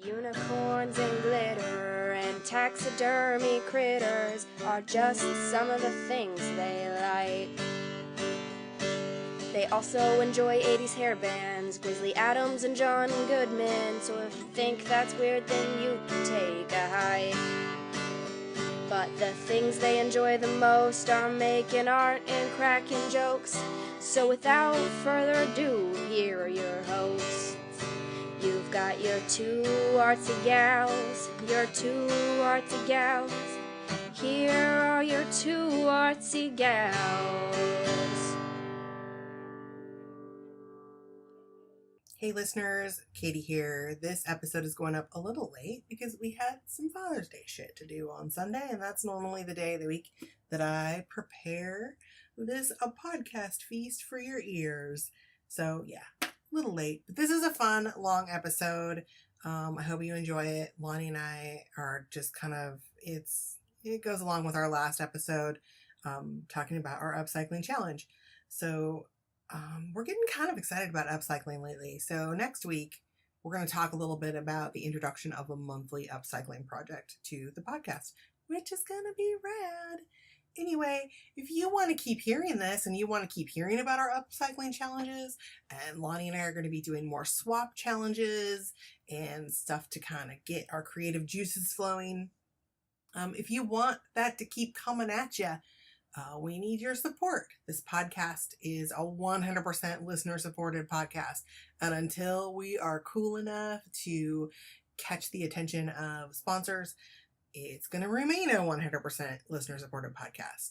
Unicorns and glitter and taxidermy critters are just some of the things they like. They also enjoy 80s hair bands, Grizzly Adams and John Goodman, so if you think that's weird then you can take a hike. But the things they enjoy the most are making art and cracking jokes, so without further ado, here are your hosts. You've got your two artsy gals, Here are your two artsy gals. Hey listeners, Katie here. This episode is going up a little late because we had some Father's Day shit to do on Sunday, and that's normally the day of the week that I prepare a podcast feast for your ears. So yeah, a little late, but this is a fun, long episode. I hope you enjoy it. Lonnie and I are just it goes along with our last episode, talking about our upcycling challenge. So we're getting kind of excited about upcycling lately. So next week, we're going to talk a little bit about the introduction of a monthly upcycling project to the podcast, which is going to be rad. Anyway, if you want to keep hearing this and you want to keep hearing about our upcycling challenges, and Lonnie and I are going to be doing more swap challenges and stuff to kind of get our creative juices flowing. If you want that to keep coming at you, we need your support. This podcast is a 100% listener-supported podcast. And until we are cool enough to catch the attention of sponsors, it's going to remain a 100% listener-supported podcast.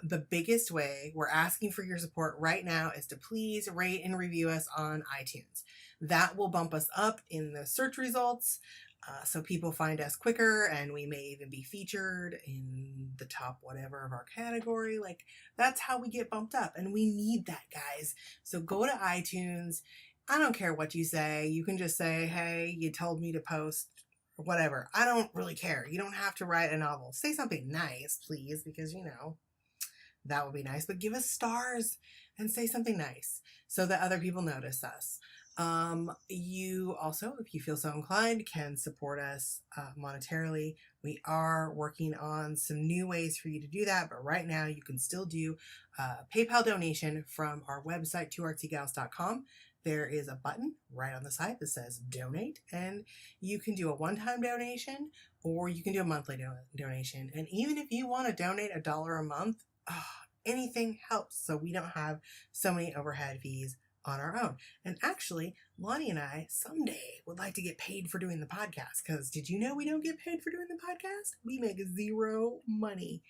The biggest way we're asking for your support right now is to please rate and review us on iTunes. That will bump us up in the search results, so people find us quicker, and we may even be featured in the top whatever of our category. Like, that's how we get bumped up, and we need that, guys. So go to iTunes. I don't care what you say. You can just say, hey, you told me to post, or whatever. I don't really care. You don't have to write a novel. Say something nice, please, because, that would be nice. But give us stars and say something nice so that other people notice us. You also, if you feel so inclined, can support us monetarily. We are working on some new ways for you to do that, but right now you can still do a PayPal donation from our website, twoartsygals.com. There is a button right on the side that says donate, and you can do a one-time donation or you can do a monthly donation. And even if you want to donate $1 a month, anything helps, so we don't have so many overhead fees on our own. And actually, Lonnie and I someday would like to get paid for doing the podcast, because did you know we don't get paid for doing the podcast? We make zero money.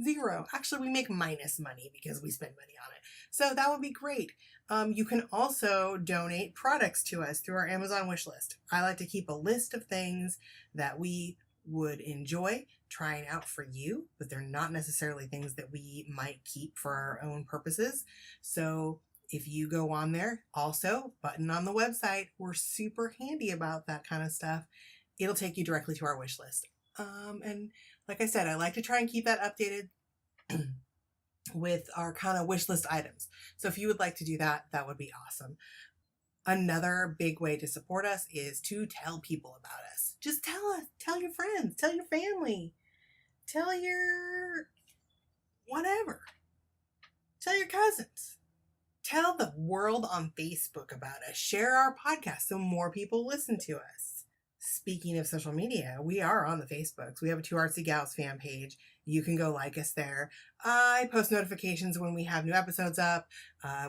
Zero. Actually, we make minus money because we spend money on it. So that would be great. You can also donate products to us through our Amazon wish list. I like to keep a list of things that we would enjoy trying out for you, but they're not necessarily things that we might keep for our own purposes. So if you go on there, also, button on the website, we're super handy about that kind of stuff. It'll take you directly to our wish list. And like I said, I like to try and keep that updated with our kind of wish list items. So if you would like to do that, that would be awesome. Another big way to support us is to tell people about us. Just tell us, tell your friends, tell your family, tell your whatever, tell your cousins. Tell the world on Facebook about us. Share our podcast so more people listen to us. Speaking of social media, we are on the Facebooks. We have a Two Artsy Gals fan page. You can go like us there. I post notifications when we have new episodes up.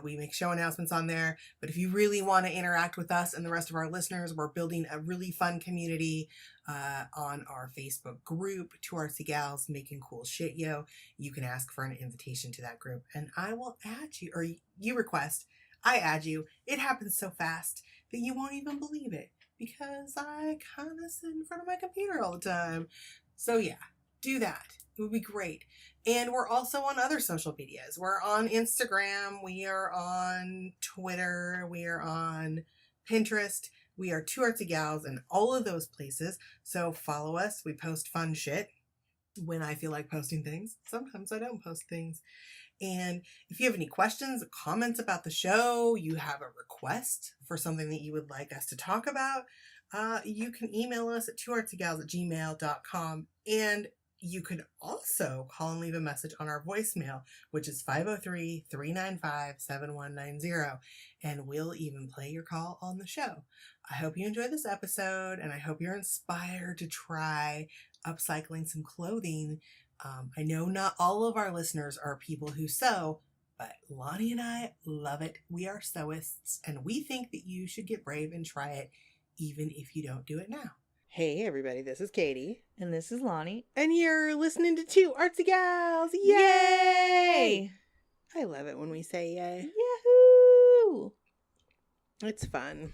We make show announcements on there. But if you really want to interact with us and the rest of our listeners, we're building a really fun community on our Facebook group, Two Artsy Gals Making Cool Shit Yo. You can ask for an invitation to that group, and I will add you, or you request, I add you. It happens so fast that you won't even believe it, because I kind of sit in front of my computer all the time. So yeah, do that. It would be great. And we're also on other social medias. We're on Instagram. We are on Twitter. We are on Pinterest. We are Two Artsy Gals in all of those places. So follow us. We post fun shit when I feel like posting things. Sometimes I don't post things. And if you have any questions or comments about the show, you have a request for something that you would like us to talk about, You can email us at twoartsygals@gmail.com, and you can also call and leave a message on our voicemail, which is 503-395-7190, and we'll even play your call on the show. I hope you enjoyed this episode, and I hope you're inspired to try upcycling some clothing. I know not all of our listeners are people who sew, but Lonnie and I love it. We are sewists, and we think that you should get brave and try it, even if you don't do it now. Hey everybody, this is Katie. And this is Lonnie. And you're listening to Two Artsy Gals. Yay! Yay! I love it when we say yay. Yahoo! It's fun.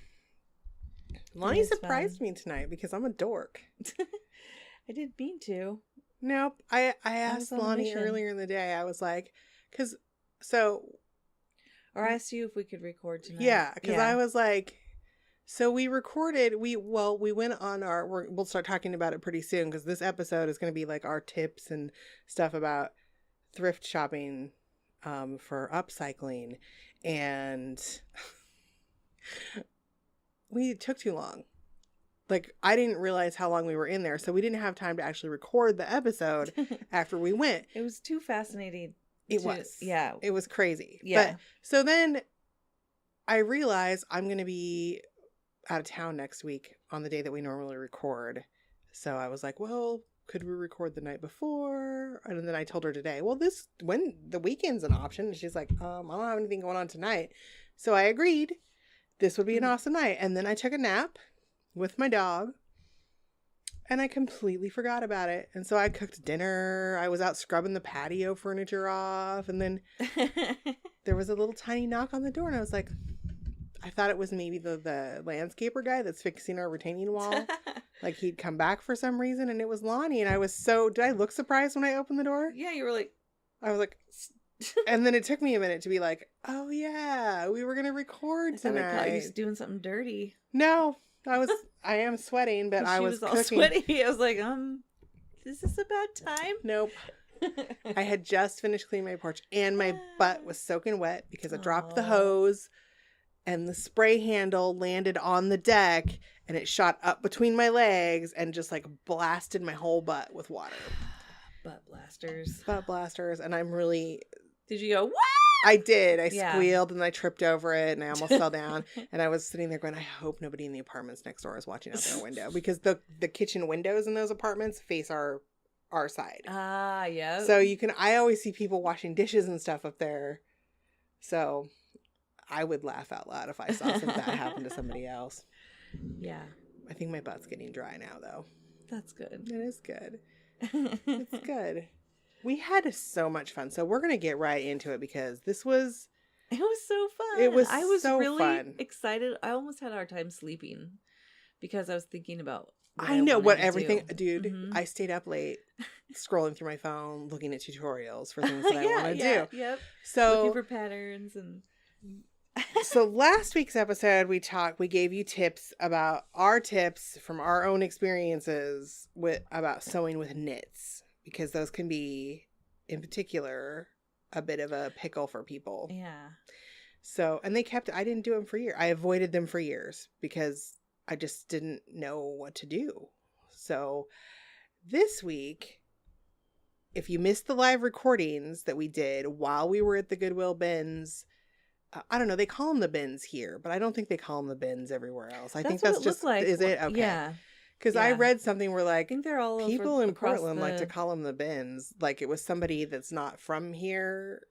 Lonnie surprised me tonight because I'm a dork. I didn't mean to. Nope. I asked Lonnie earlier in the day. I was like, Or I asked you if we could record tonight. Yeah, because I was like, so we recorded, we went on we'll start talking about it pretty soon, because this episode is going to be like our tips and stuff about thrift shopping for upcycling, and we took too long. Like, I didn't realize how long we were in there, so we didn't have time to actually record the episode after we went. It was too fascinating. It was. Yeah. It was crazy. Yeah. But, so then I realized I'm going to be out of town next week on the day that we normally record. So I was like, well, could we record the night before? And then I told her today, well, when the weekend's an option. And she's like, I don't have anything going on tonight. So I agreed this would be an awesome night. And then I took a nap with my dog, and I completely forgot about it. And so I cooked dinner. I was out scrubbing the patio furniture off, and then there was a little tiny knock on the door, and I was like, I thought it was maybe the landscaper guy that's fixing our retaining wall. Like, he'd come back for some reason, and it was Lonnie. And I was did I look surprised when I opened the door? Yeah, you were like, I was like, and then it took me a minute to be like, oh yeah, we were going to record tonight. I thought you was doing something dirty. No, I am sweating, but I was all cooking. sweaty. I was like, is this a bad time? Nope. I had just finished cleaning my porch, and my butt was soaking wet because I dropped the hose, and the spray handle landed on the deck, and it shot up between my legs and just like blasted my whole butt with water. Butt blasters. Butt blasters. And I'm really... Did you go, what? I did. I squealed and I tripped over it, and I almost fell down. And I was sitting there going, I hope nobody in the apartments next door is watching out their window, because the kitchen windows in those apartments face our side. Ah, yeah. So I always see people washing dishes and stuff up there. So I would laugh out loud if I saw something that happened to somebody else. Yeah. I think my butt's getting dry now, though. That's good. It is good. It's good. We had so much fun. So we're going to get right into it, because it was so fun. I was so really fun. Excited. I almost had a hard time sleeping because I was thinking about dude. Mm-hmm. I stayed up late scrolling through my phone, looking at tutorials for things that I want to do. Yep. So looking for patterns and so last week's episode, we gave you tips about our tips from our own experiences about sewing with knits, because those can be, in particular, a bit of a pickle for people. Yeah. So, and I didn't do them for years. I avoided them for years because I just didn't know what to do. So this week, if you missed the live recordings that we did while we were at the Goodwill bins, I don't know, they call them the bins here, but I don't think they call them the bins everywhere else. I think that's just, like, is it? Okay. Yeah. Because I read something where, like, I think they're all people in Portland like to call them the bins. Like, it was somebody that's not from here.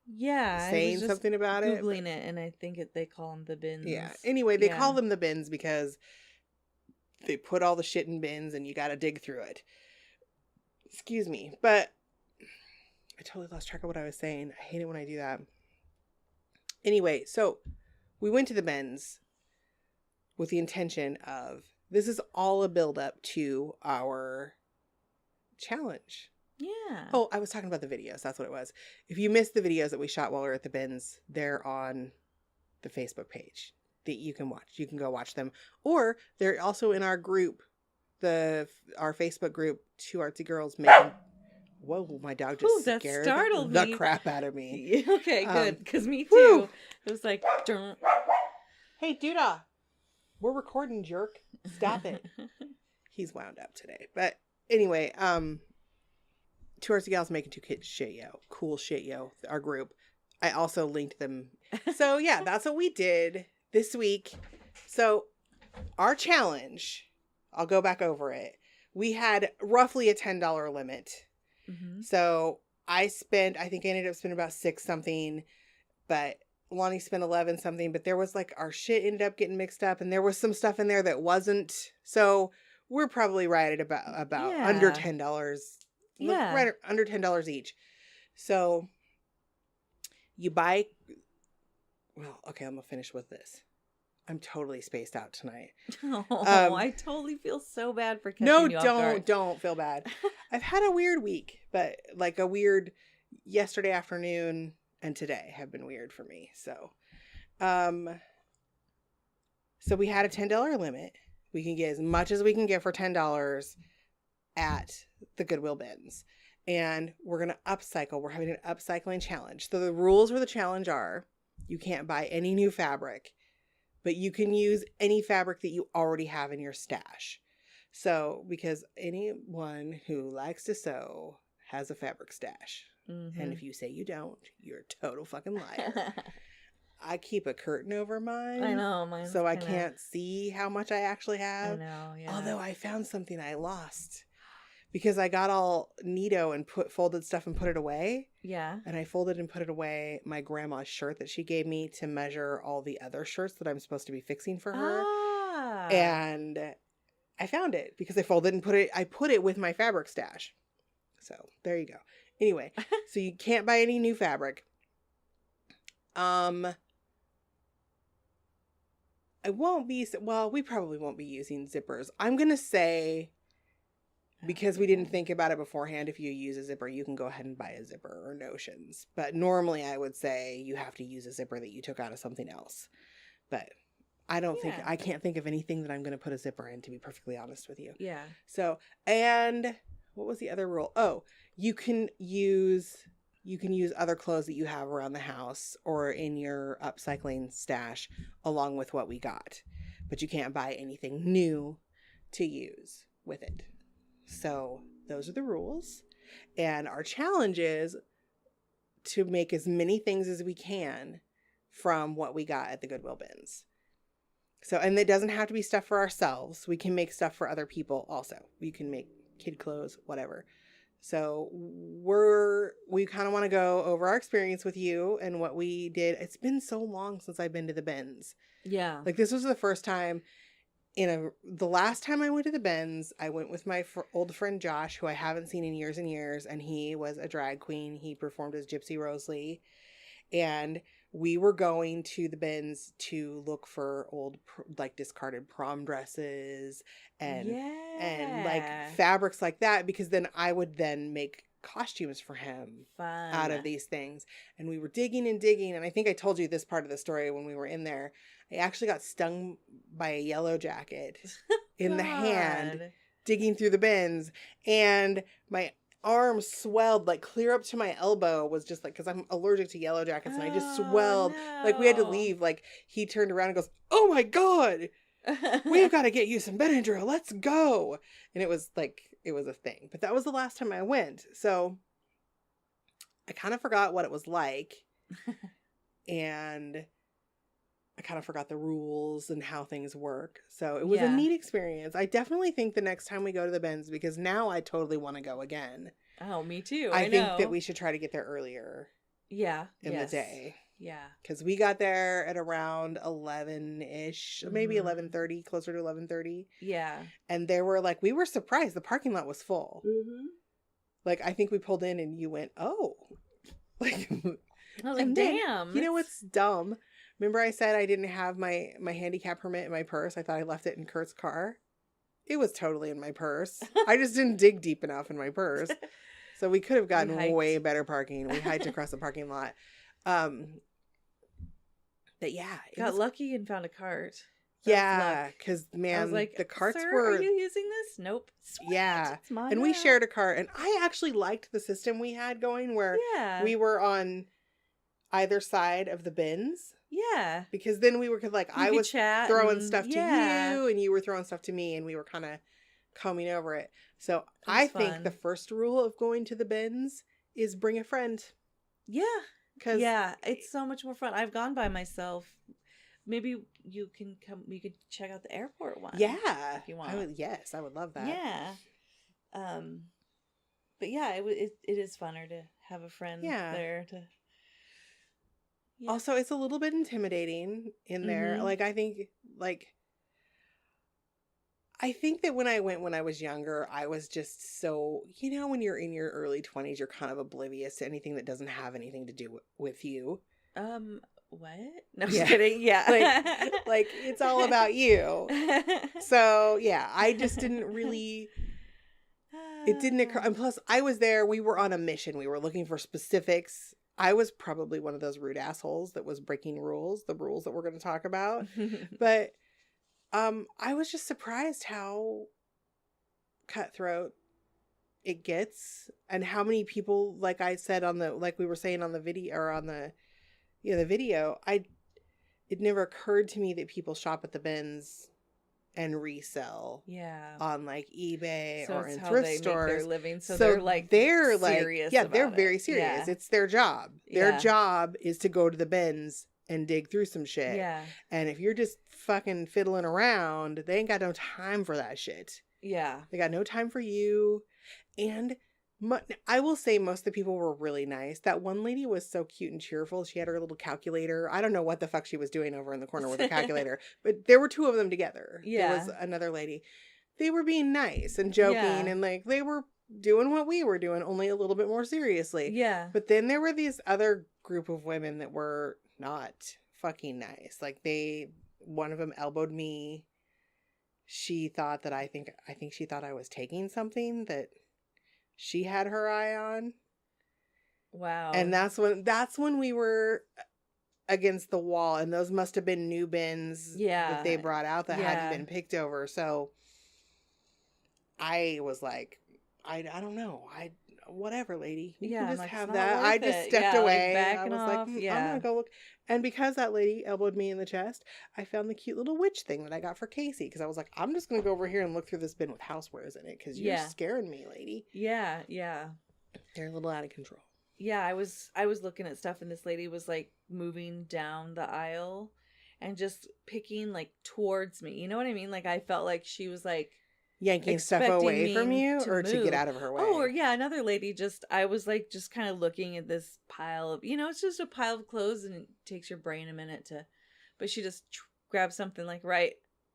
Yeah. Saying something about it. Googling it, and I think they call them the bins. Yeah. Anyway, they call them the bins because they put all the shit in bins and you got to dig through it. Excuse me. But I totally lost track of what I was saying. I hate it when I do that. Anyway, so we went to the bins with the intention of, this is all a build up to our challenge. Yeah. Oh, I was talking about the videos. That's what it was. If you missed the videos that we shot while we were at the bins, they're on the Facebook page that you can watch. You can go watch them. Or they're also in our group, our Facebook group, Two Artsy Girls Making... Whoa, my dog just scared the crap out of me. Okay, good. Because me too. It was like... Hey, Duda. We're recording, jerk. Stop it. He's wound up today. But anyway, Two Horsey Gals Making Two Kids Shit Yo. Cool shit yo. Our group. I also linked them. So yeah, that's what we did this week. So our challenge, I'll go back over it. We had roughly a $10 limit. Mm-hmm. So I think I ended up spending about $6 something, but Lonnie spent 11 something, but there was like our shit ended up getting mixed up and there was some stuff in there that wasn't. So we're probably right at about under $10. Yeah. Right under $10 each. So you buy, well, okay, I'm going to finish with this. I'm totally spaced out tonight. Oh, I totally feel so bad for catching you off guard. Don't feel bad. I've had a weird week, but like a weird yesterday afternoon and today have been weird for me. So, so we had a $10 limit. We can get as much as we can get for $10 at the Goodwill bins. And we're going to upcycle. We're having an upcycling challenge. So the rules for the challenge are you can't buy any new fabric, but you can use any fabric that you already have in your stash. So, because anyone who likes to sew has a fabric stash. Mm-hmm. And if you say you don't, you're a total fucking liar. I keep a curtain over mine. I know. Mine. So I can't see how much I actually have. I know, yeah. Although I found something I lost. Because I got all neato and folded stuff and put it away. Yeah. And I folded and put it away my grandma's shirt that she gave me to measure all the other shirts that I'm supposed to be fixing for her. Ah. And I found it because I folded and I put it with my fabric stash. So there you go. Anyway, so you can't buy any new fabric. We probably won't be using zippers. I'm going to say, because we didn't think about it beforehand, if you use a zipper, you can go ahead and buy a zipper or notions. But normally I would say you have to use a zipper that you took out of something else. But I can't think of anything that I'm going to put a zipper in, to be perfectly honest with you. Yeah. So, and what was the other rule? Oh, you can use other clothes that you have around the house or in your upcycling stash along with what we got. But you can't buy anything new to use with it. So those are the rules. And our challenge is to make as many things as we can from what we got at the Goodwill bins. So, and it doesn't have to be stuff for ourselves. We can make stuff for other people also. We can make kid clothes, whatever. So we kind of want to go over our experience with you and what we did. It's been so long since I've been to the bins. Yeah. Like this was the first time the last time I went to the bins, I went with my old friend Josh, who I haven't seen in years and years, and he was a drag queen. He performed as Gypsy Rose Lee, and we were going to the bins to look for old, like discarded prom dresses and like fabrics like that, because then I would then make costumes for him out of these things. And we were digging and digging, and I think I told you this part of the story when we were in there. I actually got stung by a yellow jacket in the hand digging through the bins, and my arm swelled like clear up to my elbow. Was just like, because I'm allergic to yellow jackets, and I just swelled. No. Like we had to leave. Like he turned around and goes, "Oh my God, we've got to get you some Benadryl. Let's go." And it was a thing. But that was the last time I went, so I kind of forgot what it was like, and I kind of forgot the rules and how things work. So it was a neat experience. I definitely think the next time we go to the bins, because now I totally want to go again. Oh, me too. I think that we should try to get there earlier. Yeah. In the day. Yeah. Because we got there at around 11-ish, maybe 11:30, closer to 11:30. Yeah. And we were surprised. The parking lot was full. Mm-hmm. Like, I think we pulled in and you went, oh. Like, I was like, damn. You know what's dumb? Remember I said I didn't have my handicap permit in my purse? I thought I left it in Kurt's car. It was totally in my purse. I just didn't dig deep enough in my purse. So we could have gotten way better parking. We hiked across the parking lot. But yeah. Got lucky and found a cart. Yeah, because man, I was like, the carts were... are you using this? Nope. Sweet. Yeah. And we shared a cart. And I actually liked the system we had going where we were on either side of the bins. Yeah. Because then we were like, I was throwing stuff to yeah. you and you were throwing stuff to me and we were kind of combing over it. So I think the first rule of going to the bins is bring a friend. Yeah. Yeah, it's so much more fun. I've gone by myself. Maybe you can come. We could check out the airport one. Yeah, if you want. I would love that. Yeah, but yeah, it is funner to have a friend there. To also, it's a little bit intimidating in there. Like I think that when I went when I was younger, I was just so, when you're in your early 20s, you're kind of oblivious to anything that doesn't have anything to do with you. What? No, I'm just kidding. Yeah. like it's all about you. So, yeah, I just didn't really, it didn't occur. And plus, I was there, we were on a mission. We were looking for specifics. I was probably one of those rude assholes that was breaking the rules that we're going to talk about. But I was just surprised how cutthroat it gets and how many people, like I said like we were saying on the video or on the video, it never occurred to me that people shop at the bins and resell on like eBay or in thrift stores. Make their living. So they're serious. Yeah, they're very serious. Yeah. It's their job. Their job is to go to the bins and dig through some shit. Yeah. And if you're just fucking fiddling around, they ain't got no time for that shit. Yeah. They got no time for you. And I will say most of the people were really nice. That one lady was so cute and cheerful. She had her little calculator. I don't know what the fuck she was doing over in the corner with her calculator, but there were two of them together. Yeah. There was another lady. They were being nice and joking and like they were doing what we were doing, only a little bit more seriously. Yeah. But then there were these other group of women that were not fucking nice. Like one of them elbowed me. She thought that I think she thought I was taking something that she had her eye on. Wow. And that's when we were against the wall, and those must have been new bins that they brought out that hadn't been picked over. So I was like, I don't know. Whatever, lady. You can just have that. I just stepped away. I was like, I'm gonna go look. And because that lady elbowed me in the chest, I found the cute little witch thing that I got for Casey. Because I was like, I'm just gonna go over here and look through this bin with housewares in it. Because you're scaring me, lady. Yeah, yeah. They're a little out of control. Yeah, I was looking at stuff, and this lady was like moving down the aisle and just picking like towards me. You know what I mean? Like I felt like she was like yanking stuff away from you or to get out of her way. Oh, or another lady I was like just kind of looking at this pile of, it's just a pile of clothes and it takes your brain a minute but she just grabbed something like right.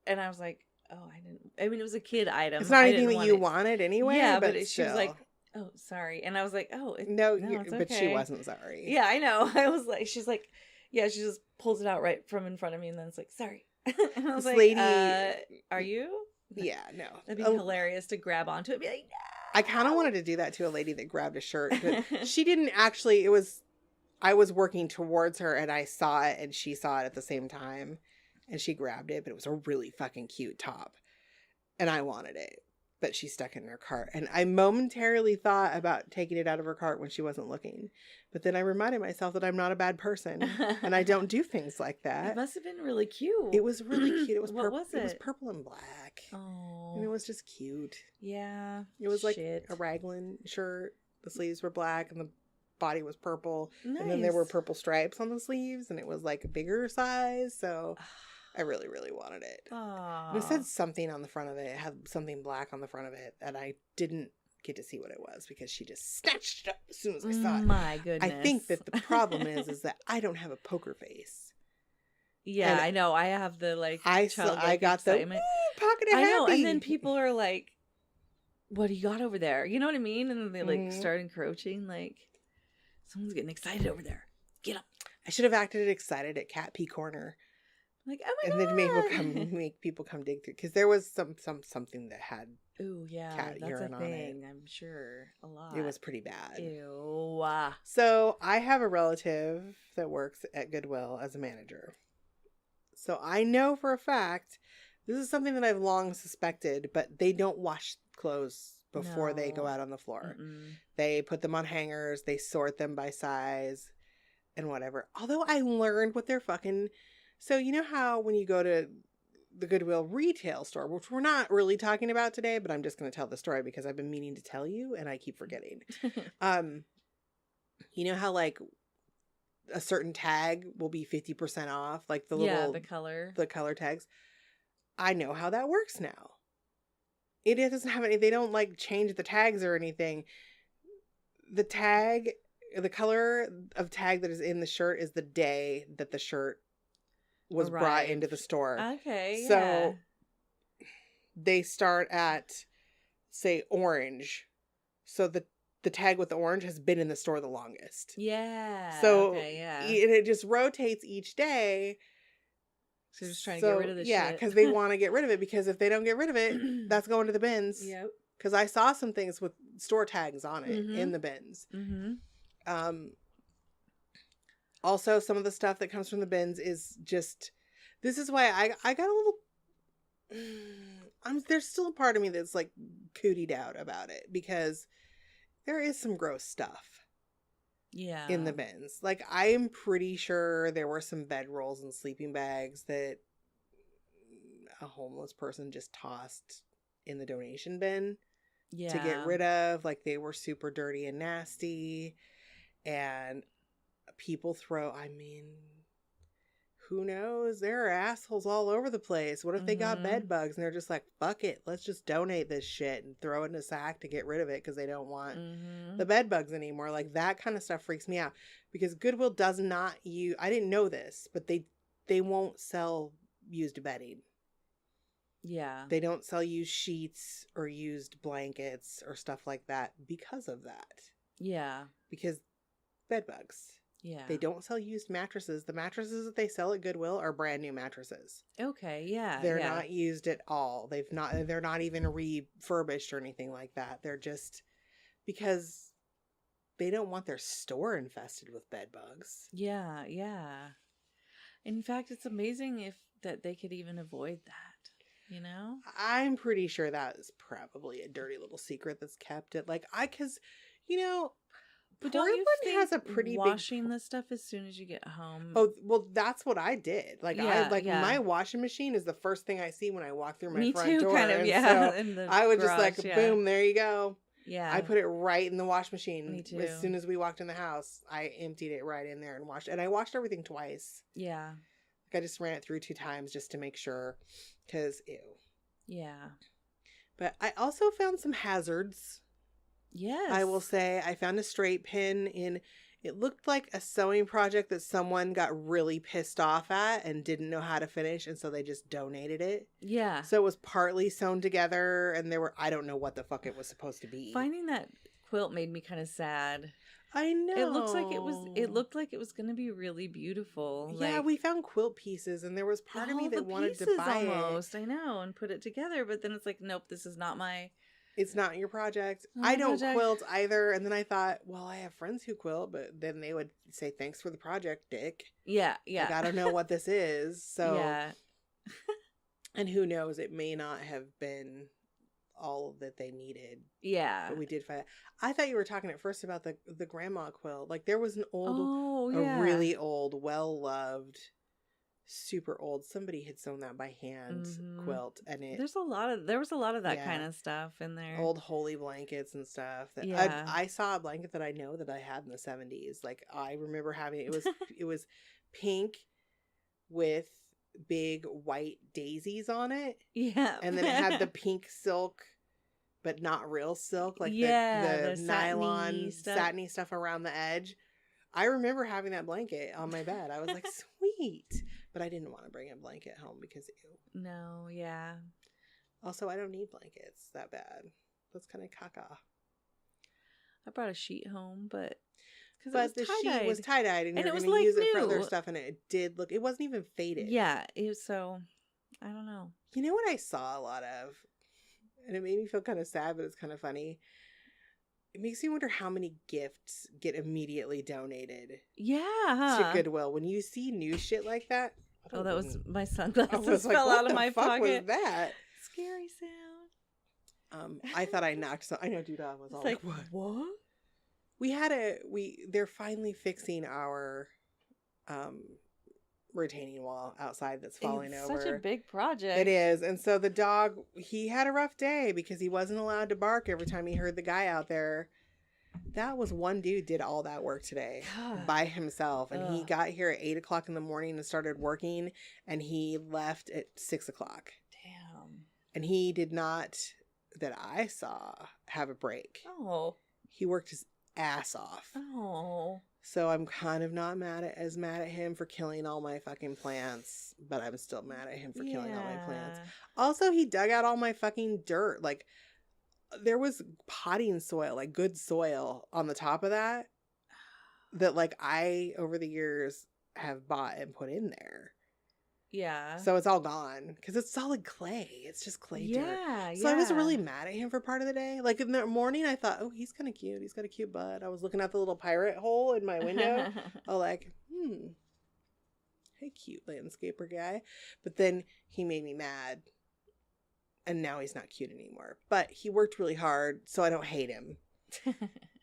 And I was like, oh, it was a kid item. It's not anything that you wanted anyway. Yeah, but she was like, oh, sorry. And I was like, oh, no, it's but okay. She wasn't sorry. Yeah, I know. I was like, she's like, yeah, she just pulls it out right from in front of me and then it's like, sorry. And I was like, lady, are you? Yeah, no. That'd be hilarious to grab onto it and be like, no. I kind of wanted to do that to a lady that grabbed a shirt, but she didn't actually. I was working towards her and I saw it and she saw it at the same time and she grabbed it, but it was a really fucking cute top and I wanted it, but she stuck it in her cart. And I momentarily thought about taking it out of her cart when she wasn't looking, but then I reminded myself that I'm not a bad person and I don't do things like that. It must have been really cute. It was really cute. It was what was it? It was purple and black. Oh. And it was just cute. Yeah. It was like a raglan shirt. The sleeves were black and the body was purple. Nice. And then there were purple stripes on the sleeves and it was like a bigger size. So I really, really wanted it. And it said something on the front of it. It had something black on the front of it and I didn't get to see what it was because she just snatched it up as soon as I saw it. My goodness. I think that the problem is that I don't have a poker face. Yeah, and I know. I have the I got excitement. The pocket of happy. I know, and then people are like, "What do you got over there?" You know what I mean? And then they start encroaching. Like, someone's getting excited over there. Get up! I should have acted excited at Cat Pee Corner. Like, oh my god! And then make people come dig through because there was something that had. Ooh, yeah, cat that's urine a thing. On it. I'm sure a lot. It was pretty bad. Ew. So I have a relative that works at Goodwill as a manager. So I know for a fact, this is something that I've long suspected, but they don't wash clothes before they go out on the floor. Mm-mm. They put them on hangers. They sort them by size. and whatever. Although I learned what they're fucking... So you know how when you go to the Goodwill retail store, which we're not really talking about today, but I'm just going to tell the story because I've been meaning to tell you and I keep forgetting. You know how like a certain tag will be 50% off, like the little the color tags. I know how that works now. It doesn't have any, they don't like change the tags or anything. The tag, the color of tag that is in the shirt is the day that the shirt was brought into the store. Okay. So they start at, say, orange. So the tag with the orange has been in the store the longest. Yeah. So okay, and it just rotates each day. So they're just trying to get rid of this shit. Yeah, because they want to get rid of it, because if they don't get rid of it, that's going to the bins. Yep. Because I saw some things with store tags on it in the bins. Mm-hmm. Also, some of the stuff that comes from the bins is just... This is why I got a little... there's still a part of me that's like cootied out about it, because there is some gross stuff. Yeah. In the bins. Like, I am pretty sure there were some bedrolls and sleeping bags that a homeless person just tossed in the donation bin to get rid of. Like, they were super dirty and nasty. And people I mean, who knows? There are assholes all over the place. What if they got bed bugs and they're just like, fuck it, let's just donate this shit and throw it in a sack to get rid of it because they don't want the bed bugs anymore. Like, that kind of stuff freaks me out, because Goodwill does not use... I didn't know this, but they won't sell used bedding. Yeah. They don't sell used sheets or used blankets or stuff like that because of that. Yeah. Because bed bugs. Yeah. They don't sell used mattresses. The mattresses that they sell at Goodwill are brand new mattresses. Okay, yeah. They're not used at all. They're not even refurbished or anything like that. They're just... because they don't want their store infested with bed bugs. Yeah, yeah. In fact, it's amazing that they could even avoid that, you know? I'm pretty sure that is probably a dirty little secret that's kept it. Like, because, you know... But don't you think has a pretty washing the stuff as soon as you get home? Oh, well, that's what I did. Like, my washing machine is the first thing I see when I walk through my front door. Kind of, and yeah. So in the I would garage, just like, boom, there you go. Yeah. I put it right in the wash machine. Me too. As soon as we walked in the house, I emptied it right in there and washed. And I washed everything twice. Yeah. Like, I just ran it through 2 times just to make sure. Because, ew. Yeah. But I also found some hazards. Yes. I will say I found a straight pin in... It looked like a sewing project that someone got really pissed off at and didn't know how to finish, and so they just donated it. Yeah. So it was partly sewn together, and I don't know what the fuck it was supposed to be. Finding that quilt made me kind of sad. I know. It looked like it was going to be really beautiful. Yeah, like, we found quilt pieces, and there was part of me that wanted to buy almost, I know, and put it together, but then it's like, nope, this is not my... It's not your project. I don't quilt either. And then I thought, well, I have friends who quilt, but then they would say, thanks for the project, dick. Yeah, yeah. Like, I don't know what this is. So, yeah. And who knows, it may not have been all that they needed. Yeah. But we did find it. I thought you were talking at first about the grandma quilt. Like, there was an old, a really old, well-loved, super old, somebody had sewn that by hand quilt, and there was a lot of that kind of stuff in there. Old holy blankets and stuff. I saw a blanket that I know that I had in the 70s. Like, I remember having it. It was pink with big white daisies on it. Yeah. And then it had the pink silk, but not real silk, like the nylon satiny stuff around the edge. I remember having that blanket on my bed. I was like, sweet. But I didn't want to bring a blanket home because ew. No, yeah. Also, I don't need blankets that bad. That's kind of caca. I brought a sheet home, but the sheet was tie-dyed, and you're going to use it for other stuff, and it wasn't even faded. Yeah, so, I don't know. You know what I saw a lot of? And it made me feel kind of sad, but it's kind of funny. It makes me wonder how many gifts get immediately donated. Yeah. To Goodwill. When you see new shit like that. Oh, that was my sunglasses fell out of my pocket. What was that? Scary sound. I thought I knocked some. I know Dudah was all like, what? They're finally fixing our retaining wall outside that's falling It's over. such a big project. It is. And so the dog, he had a rough day because he wasn't allowed to bark every time he heard the guy out there. That was one dude did all that work today by himself. And he got here at 8 o'clock in the morning and started working, and he left at 6 o'clock. Damn. And he did not, that I saw, have a break. Oh. He worked his ass off. Oh. So I'm kind of not mad at him for killing all my fucking plants, but I'm still mad at him for killing all my plants. Also, he dug out all my fucking dirt. Like, there was potting soil, like good soil on the top of that like I over the years have bought and put in there. Yeah. So it's all gone because it's solid clay. It's just clay dirt. So I was really mad at him for part of the day. Like in the morning, I thought, oh, he's kind of cute. He's got a cute butt. I was looking at the little pirate hole in my window. Oh, like, hey, cute landscaper guy. But then he made me mad. And now he's not cute anymore. But he worked really hard, so I don't hate him.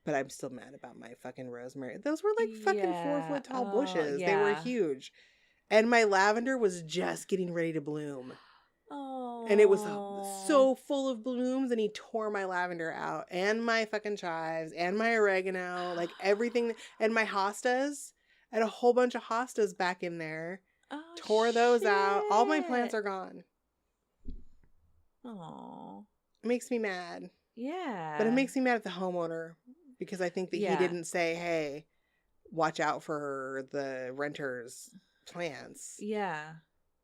But I'm still mad about my fucking rosemary. Those were like fucking 4 foot tall bushes. They were huge. And my lavender was just getting ready to bloom. Oh. And it was so full of blooms, and he tore my lavender out, and my fucking chives, and my oregano, like everything, and my hostas. I had a whole bunch of hostas back in there. Oh, tore those out. All my plants are gone. Oh. It makes me mad. Yeah. But it makes me mad at the homeowner because I think that he didn't say, hey, watch out for the renters' plants. Yeah.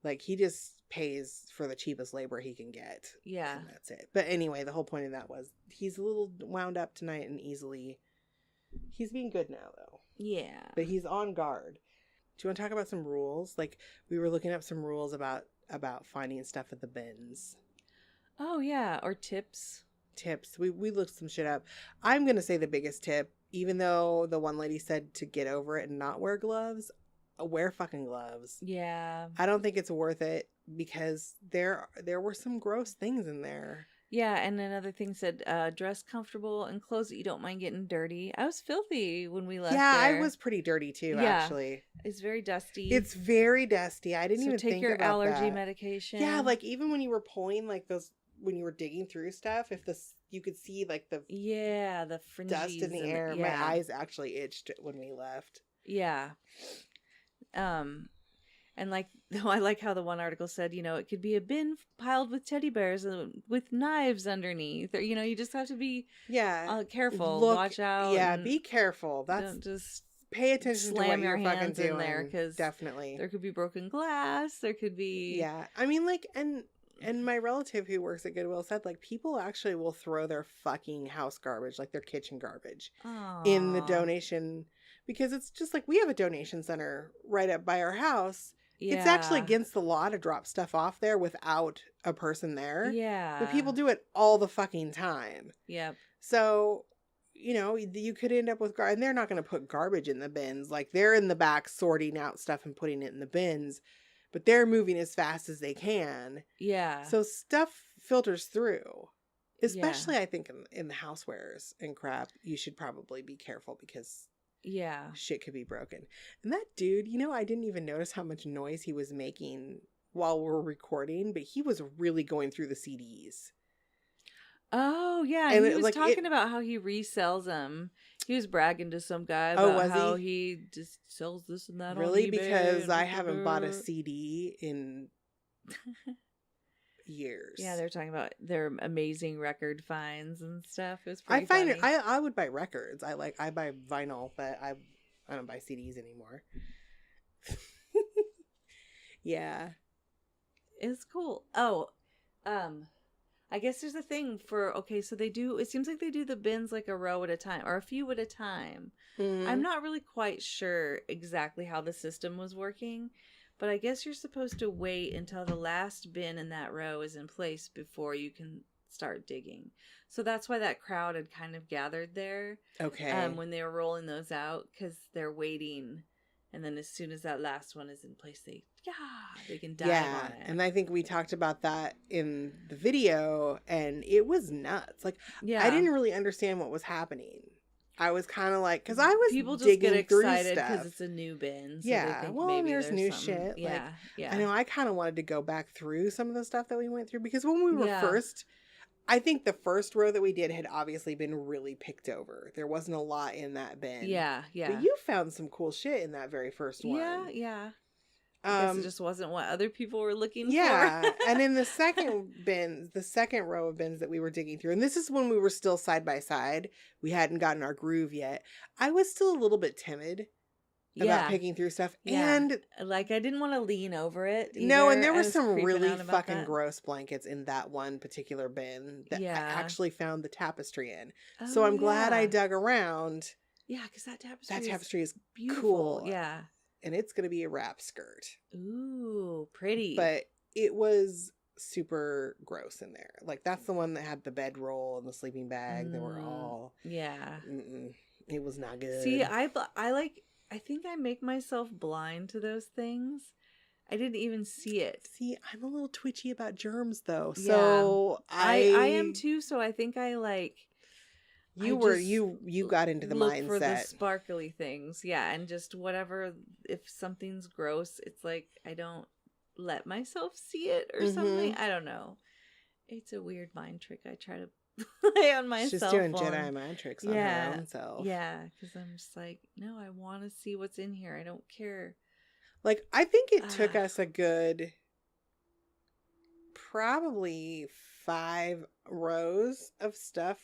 Like, he just pays for the cheapest labor he can get. Yeah. And that's it. But anyway, the whole point of that was he's a little wound up tonight and easily. He's being good now, though. Yeah. But he's on guard. Do you want to talk about some rules? Like, we were looking up some rules about finding stuff at the bins. Oh, yeah. Or tips. We looked some shit up. I'm going to say the biggest tip, even though the one lady said to get over it and not wear gloves, wear fucking gloves. Yeah. I don't think it's worth it because there were some gross things in there. Yeah, and another thing said, dress comfortable and clothes that you don't mind getting dirty. I was filthy when we left there. I was pretty dirty too, actually. It's very dusty. It's very dusty. I didn't even think about that. Take your allergy medication. Yeah, like even when you were pulling like those, when you were digging through stuff, you could see like the the fringes dust in the air. My eyes actually itched when we left. Yeah. And like, I like how the one article said, it could be a bin piled with teddy bears with knives underneath. Or, you just have to be careful. Watch out. Yeah, be careful. Don't just pay attention to what you're fucking doing. In there, because definitely there could be broken glass. There could be I mean, like, and my relative who works at Goodwill said, like, people actually will throw their fucking house garbage, like their kitchen garbage, in the donation, because it's just like, we have a donation center right up by our house. Yeah. It's actually against the law to drop stuff off there without a person there. Yeah. But people do it all the fucking time. Yep. So, you could end up with and they're not going to put garbage in the bins. Like, they're in the back sorting out stuff and putting it in the bins, but they're moving as fast as they can. Yeah. So stuff filters through. Especially, I think, in the housewares and crap, you should probably be careful because shit could be broken. And that dude, I didn't even notice how much noise he was making while we're recording, but he was really going through the CDs. Oh, yeah. And he was talking about how he resells them. He was bragging to some guy about how he just sells this and that. Really? On eBay, because I haven't bought a CD in years. Yeah, they're talking about their amazing record finds and stuff. It was pretty funny. I would buy records. I buy vinyl, but I don't buy CDs anymore. Yeah. It's cool. Oh, I guess there's a thing for, so it seems like they do the bins like a row at a time or a few at a time. Mm-hmm. I'm not really quite sure exactly how the system was working, but I guess you're supposed to wait until the last bin in that row is in place before you can start digging. So that's why that crowd had kind of gathered there. Okay. When they were rolling those out, because they're waiting. And then as soon as that last one is in place, they can dive on it. And I think we talked about that in the video, and it was nuts. Like, I didn't really understand what was happening. I was kind of like, because I was People just digging get through excited stuff. because it's a new bin. So Yeah, they think well, maybe there's new something. shit. Yeah, Like, yeah. I know I kind of wanted to go back through some of the stuff that we went through because when we were Yeah. first, I think the first row that we did had obviously been really picked over. There wasn't a lot in that bin. Yeah, yeah. But you found some cool shit in that very first one. Yeah, yeah. I guess it just wasn't what other people were looking yeah. for. And in the second bins, the second row of bins that we were digging through, and this is when we were still side by side, we hadn't gotten our groove yet. I was still a little bit timid about picking through stuff. Yeah. And like I didn't want to lean over it. no, and either. there I were was some creeping really out about fucking that. gross blankets in that one particular bin that I Yeah. actually found the tapestry in. Oh, So I'm glad I yeah. dug around. Yeah, because that That tapestry is beautiful. cool. Yeah. And it's going to be a wrap skirt. Ooh, pretty. But it was super gross in there. Like, that's the one that had the bedroll and the sleeping bag. They were all... Yeah. It was not good. See, I think I make myself blind to those things. I didn't even see it. See, I'm a little twitchy about germs, though. Yeah. So I am too, so I think I like... You got into the look mindset for the sparkly things, yeah, and just whatever. If something's gross, it's like I don't let myself see it or something. I don't know. It's a weird mind trick I try to play on myself. She's doing Jedi mind tricks on her own self. Yeah, because I'm just like, no, I want to see what's in here. I don't care. Like, I think it took us a good probably 4 rows of stuff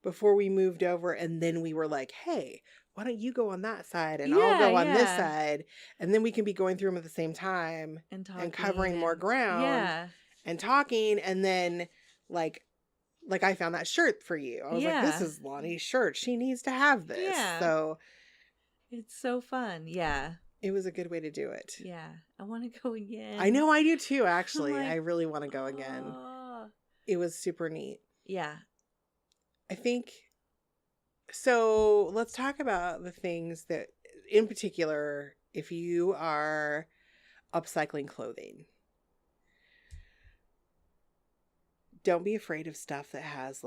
before we moved over, and then we were like, hey, why don't you go on that side and I'll go on this side, and then we can be going through them at the same time and covering more ground and talking. And then like I found that shirt for you. I was like, this is Lonnie's shirt, she needs to have this. So it's so fun. it was a good way to do it. Yeah, I want to go again. I know, I do too, actually. Like, I really want to go again. It was super neat. Yeah. I think, so let's talk about the things that, in particular, if you are upcycling clothing, don't be afraid of stuff that has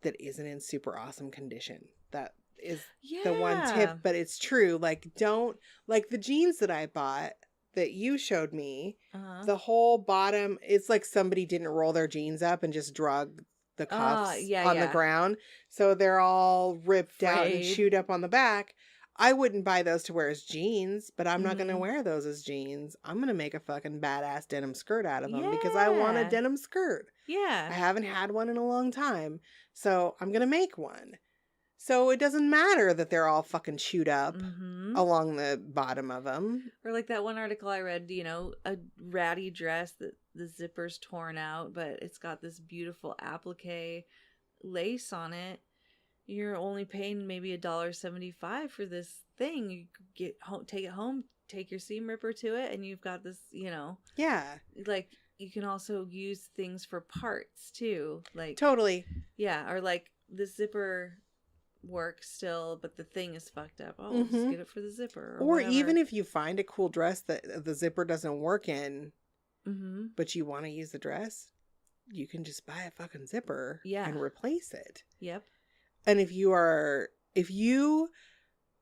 that isn't in super awesome condition. That is the one tip, but it's true. Like, don't, like the jeans that I bought that you showed me, the whole bottom, it's like somebody didn't roll their jeans up and just drug the cuffs on the ground. So they're all ripped out and chewed up on the back. I wouldn't buy those to wear as jeans, but I'm not going to wear those as jeans. I'm going to make a fucking badass denim skirt out of them because I want a denim skirt. Yeah. I haven't had one in a long time. So I'm going to make one. So it doesn't matter that they're all fucking chewed up along the bottom of them. Or like that one article I read, a ratty dress that the zipper's torn out, but it's got this beautiful applique lace on it. You're only paying maybe $1.75 for this thing. You get home, take it home, take your seam ripper to it, and you've got this, Yeah. Like, you can also use things for parts too. Like, totally. Yeah. Or like the zipper works still, but the thing is fucked up. Oh, just get it for the zipper. Or even if you find a cool dress that the zipper doesn't work in, but you want to use the dress, you can just buy a fucking zipper and replace it. Yep. And if you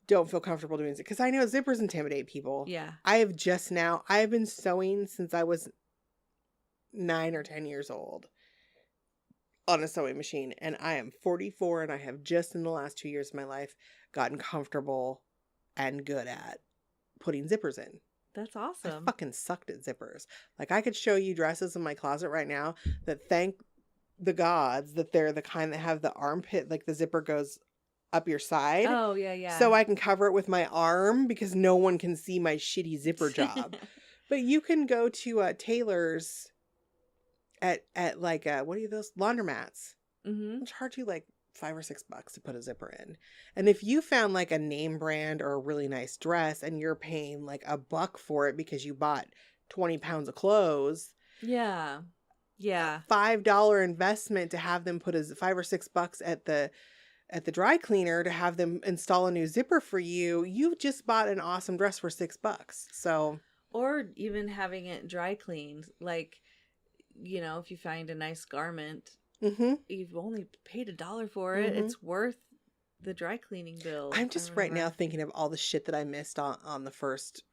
don't feel comfortable doing it, because I know zippers intimidate people. Yeah. I have been sewing since I was 9 or 10 years old on a sewing machine, and I am 44, and I have just in the last 2 years of my life gotten comfortable and good at putting zippers in. That's awesome. I fucking sucked at zippers. Like, I could show you dresses in my closet right now that, thank the gods, that they're the kind that have the armpit, like the zipper goes up your side. Oh, yeah. So I can cover it with my arm because no one can see my shitty zipper job. But you can go to tailors at like what are those laundromats? They'll charge you like $5 or $6 to put a zipper in. And if you found like a name brand or a really nice dress and you're paying like $1 for it because you bought 20 pounds of clothes, yeah, $5 investment to have them put $5 or $6 at the dry cleaner to have them install a new zipper for you. You just bought an awesome dress for $6. So, or even having it dry cleaned, like, if you find a nice garment Mm-hmm. you've only paid $1 for it. Mhm. It's worth the dry cleaning bill. I'm or just right now whatever. thinking of all the shit that I missed on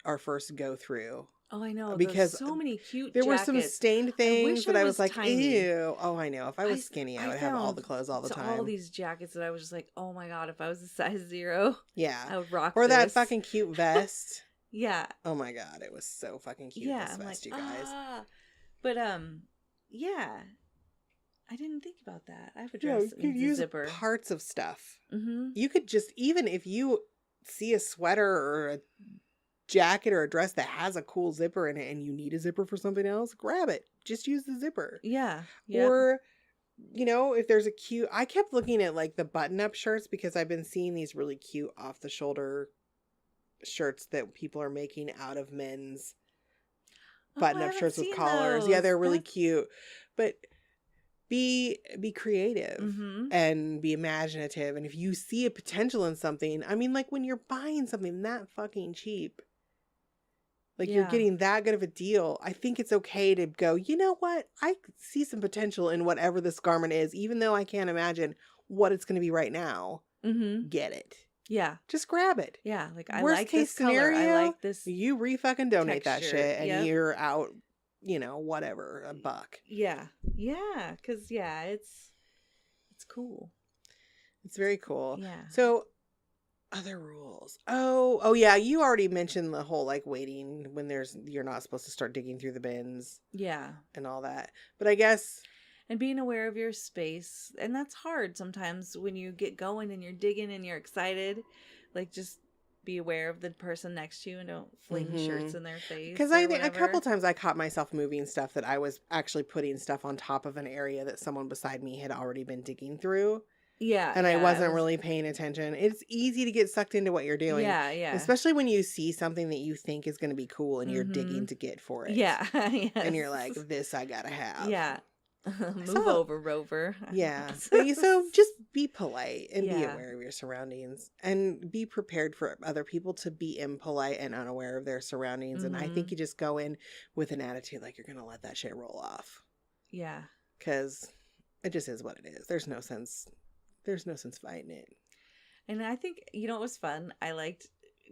our first go through. Oh, I know. There's Because so many cute there were jackets. some stained I things wish that I I was was like, tiny. ew. Oh, I know. If I was skinny, I would have all the clothes all the time. All these jackets that I was just like, oh my god, if I was a size 0, Yeah. I would rock Or this. that fucking cute vest. Yeah. Oh my god, it was so fucking cute, Yeah. this I'm vest, like, you guys. But, yeah. I didn't think about that. I have a Yeah, dress you could and a use zipper. parts of stuff. Mm-hmm. You could just, even if you see a sweater or a jacket or a dress that has a cool zipper in it and you need a zipper for something else, grab it. Just use the zipper. Yeah. Yep. Or, you know, if there's a cute, I kept looking at like the button-up shirts because I've been seeing these really cute off-the-shoulder shirts that people are making out of men's button-up shirts with collars. Yeah, they're really cute. But be creative Mm-hmm. and be imaginative. And if you see a potential in something, I mean, like when you're buying something that fucking cheap, like you're getting that good of a deal, I think it's okay to go, you know what? I see some potential in whatever this garment is, even though I can't imagine what it's going to be right now. Mm-hmm. Get it. Yeah. Just grab it. Yeah. Like, I Worst like case this color. scenario, I like this. You re-fucking donate texture. that shit and Yep. you're out, you know, whatever, $1. Yeah. Yeah. Because, yeah, it's cool. It's very cool. Yeah. So, other rules. Oh yeah, you already mentioned the whole like waiting when you're not supposed to start digging through the bins. Yeah. And all that. But I guess, and being aware of your space, and that's hard sometimes when you get going and you're digging and you're excited. Like, just be aware of the person next to you and don't fling shirts in their face. Because I think a couple times I caught myself moving stuff that I was actually putting stuff on top of an area that someone beside me had already been digging through. Yeah. And I wasn't really paying attention. It's easy to get sucked into what you're doing. Yeah, yeah. Especially when you see something that you think is going to be cool and you're digging to get for it. Yeah. Yes. And you're like, this I gotta have. Yeah. Move over, Rover. Yeah. So just be polite and be Yeah. aware of your surroundings and be prepared for other people to be impolite and unaware of their surroundings. And I think you just go in with an attitude like you're going to let that shit roll off. Yeah. Because it just is what it is. There's no sense fighting it. And I think, you know, it was fun. I liked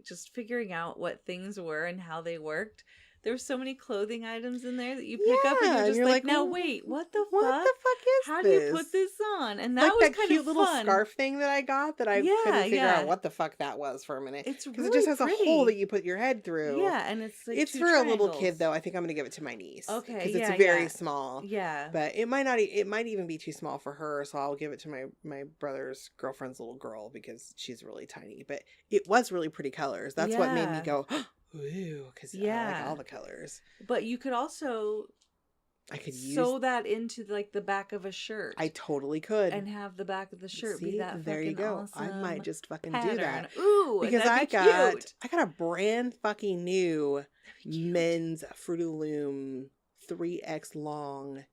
just figuring out what things were and how they worked. There were so many clothing items in there that you pick up and you're just like, now wait, what the fuck? What the fuck is How this? do you put this on? And that like was that kind cute of little fun. scarf thing that I got that I couldn't figure out what the fuck that was for a minute. It's because really it just has pretty. a hole that you put your head through. Yeah, and it's like it's two for a little kid triangles. though. I think I'm gonna give it to my niece. Okay, because yeah, it's very yeah. small. Yeah, but it might not. It might even be too small for her. So I'll give it to my brother's girlfriend's little girl because she's really tiny. But it was really pretty colors. That's what made me go, ooh, because I like all the colors. But you could also sew that into like the back of a shirt. I totally could. And have the back of the shirt See, be that there you go. awesome I might just fucking pattern. do that. Ooh, because I got a brand fucking new men's Fruit of the Loom 3X long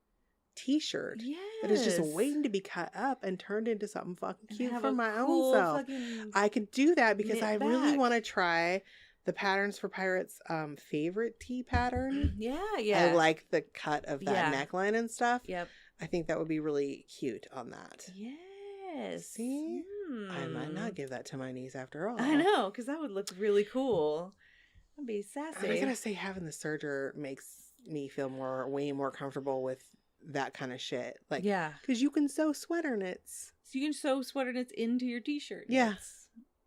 t-shirt. Yes. That is just waiting to be cut up and turned into something fucking cute for my cool own self. I could do that because I really want to try the Patterns for Pirates favorite tee pattern. Yeah. I like the cut of that neckline and stuff. Yep. I think that would be really cute on that. Yes. See? I might not give that to my niece after all. I know, because that would look really cool. That'd be sassy. I gotta say, having the serger makes me feel way more comfortable with that kind of shit. Like, because you can sew sweater knits. So you can sew sweater knits into your t-shirt. Yeah.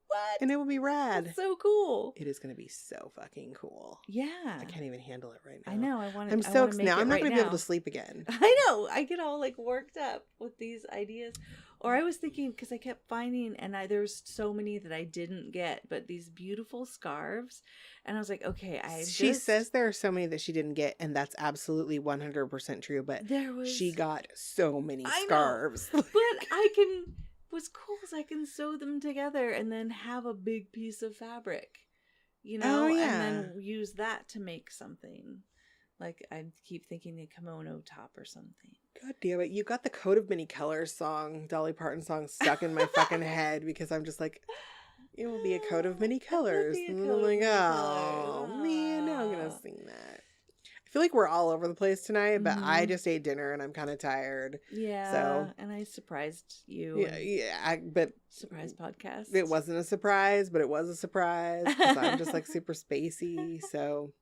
What? And it would be rad. That's so cool. It is going to be so fucking cool. Yeah. I can't even handle it right now. I know. I'm so now. I'm not going to be able to sleep again. I know. I get all like worked up with these ideas. Or I was thinking, because I kept finding, and there's so many that I didn't get, but these beautiful scarves. And I was like, okay, She says there are so many that she didn't get, and that's absolutely 100% true, but she got so many scarves. But what's cool is I can sew them together and then have a big piece of fabric, you know, and then use that to make something. Like, I keep thinking a kimono top or something. God damn it. You got the Coat of Many Colors song, Dolly Parton song, stuck in my fucking head because I'm just like, it will be a coat of many colors. And I'm like, oh, man, now I'm going to sing that. I feel like we're all over the place tonight, but I Mhm. just ate dinner and I'm kind of tired. Yeah. So and I surprised you. yeah, but Surprise podcast. it wasn't a surprise, but it was a surprise because I'm just like super spacey. So,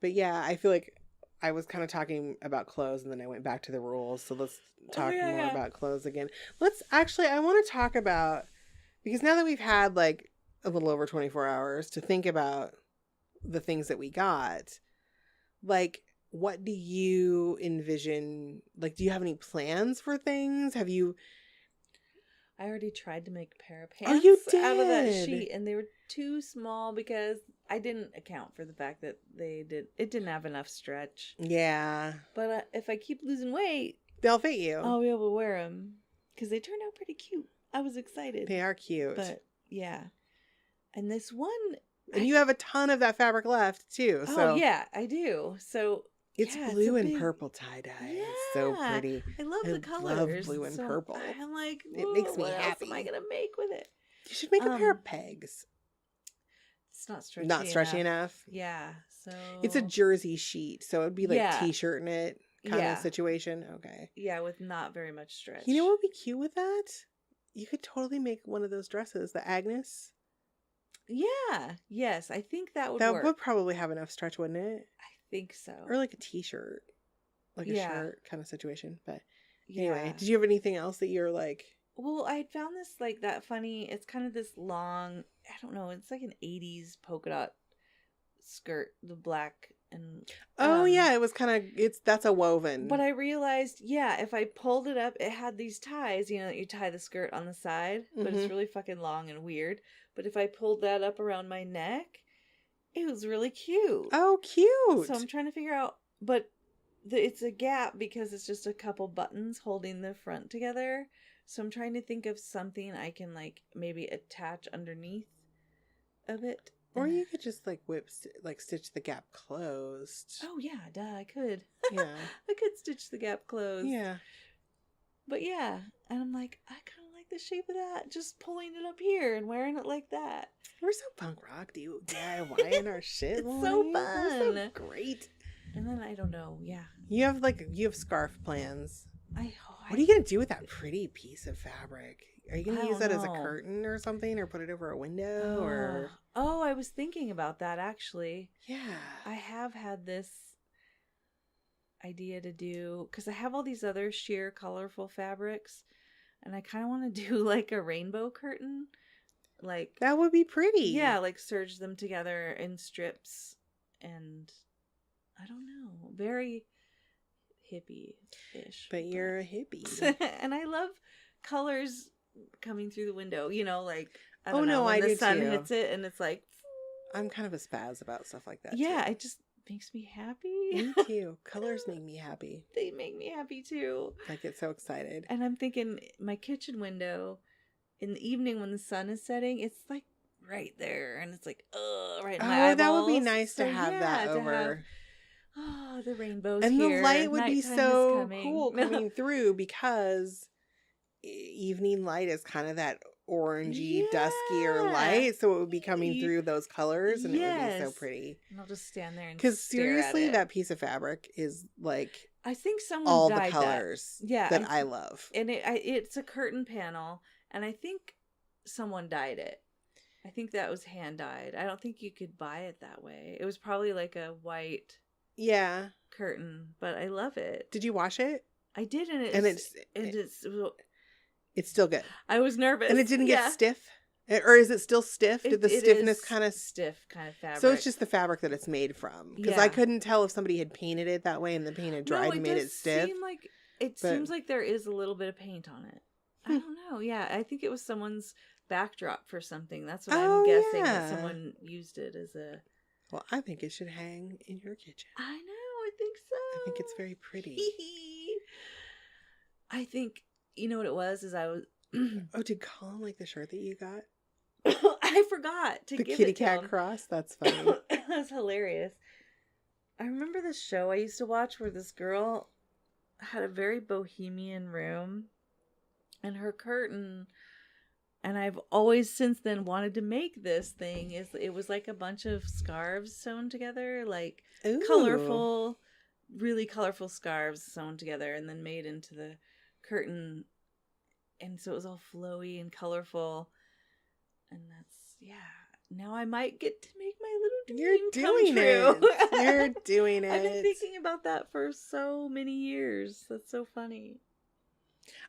but yeah, I feel like I was kind of talking about clothes and then I went back to the rules. So let's talk more about clothes again. I want to talk about, because now that we've had like a little over 24 hours to think about the things that we got, like, what do you envision? Like, do you have any plans for things? Have you? I already tried to make a pair of Oh, pants you out of that did? sheet, and they were too small because I didn't account for the fact that it didn't have enough stretch. Yeah. But if I keep losing weight, They'll fit you. I'll be able to wear them because they turned out pretty cute. I was excited. They are cute. But yeah, and this one, and you have a ton of that fabric left too. So oh yeah, I do. So it's yeah, blue a and big- purple tie-dye. Yeah, It's so pretty. I love the colors. love blue and So purple. I'm like, It makes me what happy. else am I gonna make with it? You should make a pair of pegs. It's not stretchy. Not stretchy enough. Yeah. So It's a jersey sheet, so it'd be like Yeah. t-shirt in it kind Yeah. of situation. Okay. Yeah, with not very much stretch. You know what would be cute with that? You could totally make one of those dresses, the Agnes. Yeah. Yes, I think that would That work. would probably have enough stretch, wouldn't it? I think so. Or like a t-shirt. Like a Yeah. shirt kind of situation. But yeah. anyway, did you have anything else that you're like... Well, I found this like that funny. It's kind of this long. I don't know. It's like an '80s polka dot skirt, the black and. Oh yeah, it was kind of. That's a woven. But I realized, yeah, if I pulled it up, it had these ties. You know, that you tie the skirt on the side, but it's really fucking long and weird. But if I pulled that up around my neck, it was really cute. Oh, cute! So I'm trying to figure out, but it's a gap because it's just a couple buttons holding the front together. So I'm trying to think of something I can like maybe attach underneath of it. Or you could just like stitch the gap closed. Oh yeah, duh, I could. Yeah. I could stitch the gap closed. Yeah. But yeah, and I'm like, I kind of like the shape of that. Just pulling it up here and wearing it like that. We're so punk rock, dude. DIY our shit. It's so We're fun. so great. And then I don't know. Yeah. You have scarf plans. What What are you gonna do with that pretty piece of fabric? Are you gonna I use don't that as a know. curtain or something, or put it over a window, or? Oh, I was thinking about that actually. Yeah. I have had this idea to do because I have all these other sheer colorful fabrics, and I kind of want to do like a rainbow curtain, like That would be pretty. yeah, like serge them together in strips, and I don't know, very hippie-ish. But you're a hippie. And I love colors coming through the window. You know, like I Oh, don't know, no, when I the do sun too. hits it, and it's like I'm kind of a spaz about stuff like that. yeah, too. it just makes me happy. Me too. Colors make me happy. They make me happy too. I get so excited. And I'm thinking my kitchen window in the evening when the sun is setting, it's like right there, and it's like right in my Oh, that would be eyeballs. nice to So, have yeah, that to over. have, the rainbows And here. the light would be Nighttime is so coming. cool coming through because evening light is kind of that orangey, duskier Yeah. light. So it would be coming through those colors and it would be so Yes. pretty. And I'll just stand there and Because stare seriously, at it. that piece of fabric is like I think someone all the dyed colors that. Yeah, that I love. And it's a curtain panel, and I think someone dyed it. I think that was hand dyed. I don't think you could buy it that way. It was probably like a white Yeah. curtain, but I love it. Did you wash it? I did, and it's still good. I was nervous, And it didn't get stiff? Or is it still stiff? Did the stiffness kind of... stiff kind of fabric? So it's just the fabric that it's made from. Because I Yeah. couldn't tell if somebody had painted it that way and the paint had dried and made it stiff. Seems like there is a little bit of paint on it. I don't know. Yeah, I think it was someone's backdrop for something. That's what I'm guessing, that someone used it as a... Well, I think it should hang in your kitchen. I know, I think so. I think it's very pretty. I think, you know what it was, is I was... Oh, did Colin like the shirt that you got? I forgot to The give kitty it to cat him. cross? That's funny. That's hilarious. I remember this show I used to watch where this girl had a very bohemian room, and her curtain And I've always since then wanted to make this thing. It was like a bunch of scarves sewn together, like Ooh. colorful, really colorful scarves sewn together and then made into the curtain. And so it was all flowy and colorful. And now I might get to make my little dream come true. You're doing it. I've been thinking about that for so many years. That's so funny.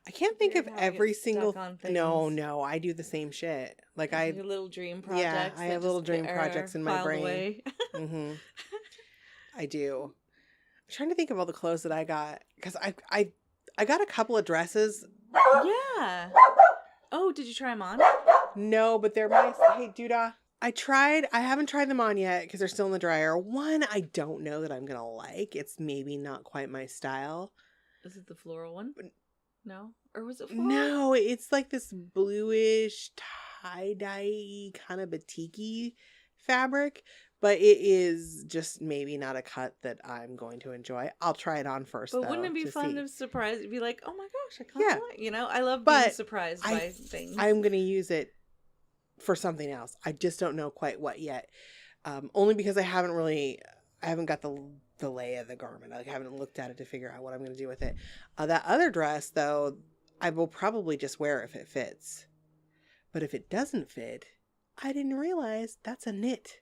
I can't think of every single. No, I do the same shit. Like your little dream projects. Yeah, I have little dream projects in my brain. Mm-hmm. I do. I'm trying to think of all the clothes that I got because I got a couple of dresses. Yeah. Oh, did you try them on? No, but they're my. Hey, Duda. I haven't tried them on yet because they're still in the dryer. One, I don't know that I'm going to like. It's maybe not quite my style. Is it the floral one? No? Or was it floral? No, it's like this bluish, tie-dye kind of batik-y fabric. But it is just maybe not a cut that I'm going to enjoy. I'll try it on first, but though, wouldn't it be fun to surprise? Be like, oh my gosh, I can't like, you know? I love being surprised by things. I'm going to use it for something else. I just don't know quite what yet. Only because I haven't got the lay of the garment. I haven't looked at it to figure out what I'm going to do with it. That other dress, though, I will probably just wear if it fits. But if it doesn't fit, I didn't realize that's a knit.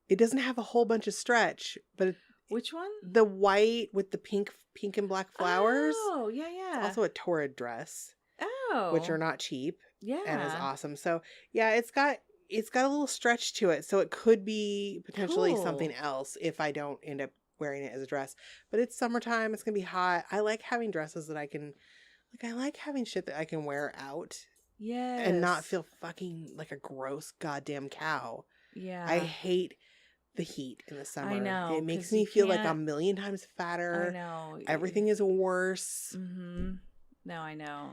It doesn't have a whole bunch of stretch, but which one? The white with the pink and black flowers. Oh, yeah, yeah. It's also a Torrid dress. Oh. Which are not cheap. Yeah. And is awesome. So, yeah, it's got a little stretch to it, so it could be potentially something else if I don't end up wearing it as a dress. But it's summertime, it's going to be hot. I like having dresses that I like having shit that I can wear out. Yes. And not feel fucking like a gross goddamn cow. Yeah. I hate the heat in the summer. I know. It makes me feel like a million times fatter. I know. Everything is worse. Mm-hmm. No, I know.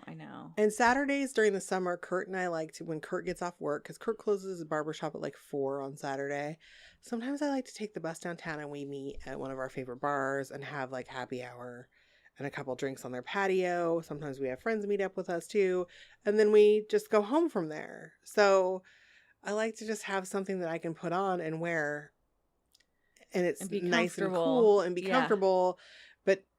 And Saturdays during the summer, Kurt and I like to, when Kurt gets off work, because Kurt closes his barbershop at like 4 on Saturday. Sometimes I like to take the bus downtown and we meet at one of our favorite bars and have like happy hour and a couple drinks on their patio. Sometimes we have friends meet up with us too. And then we just go home from there. So I like to just have something that I can put on and wear. And it's nice and cool and be comfortable.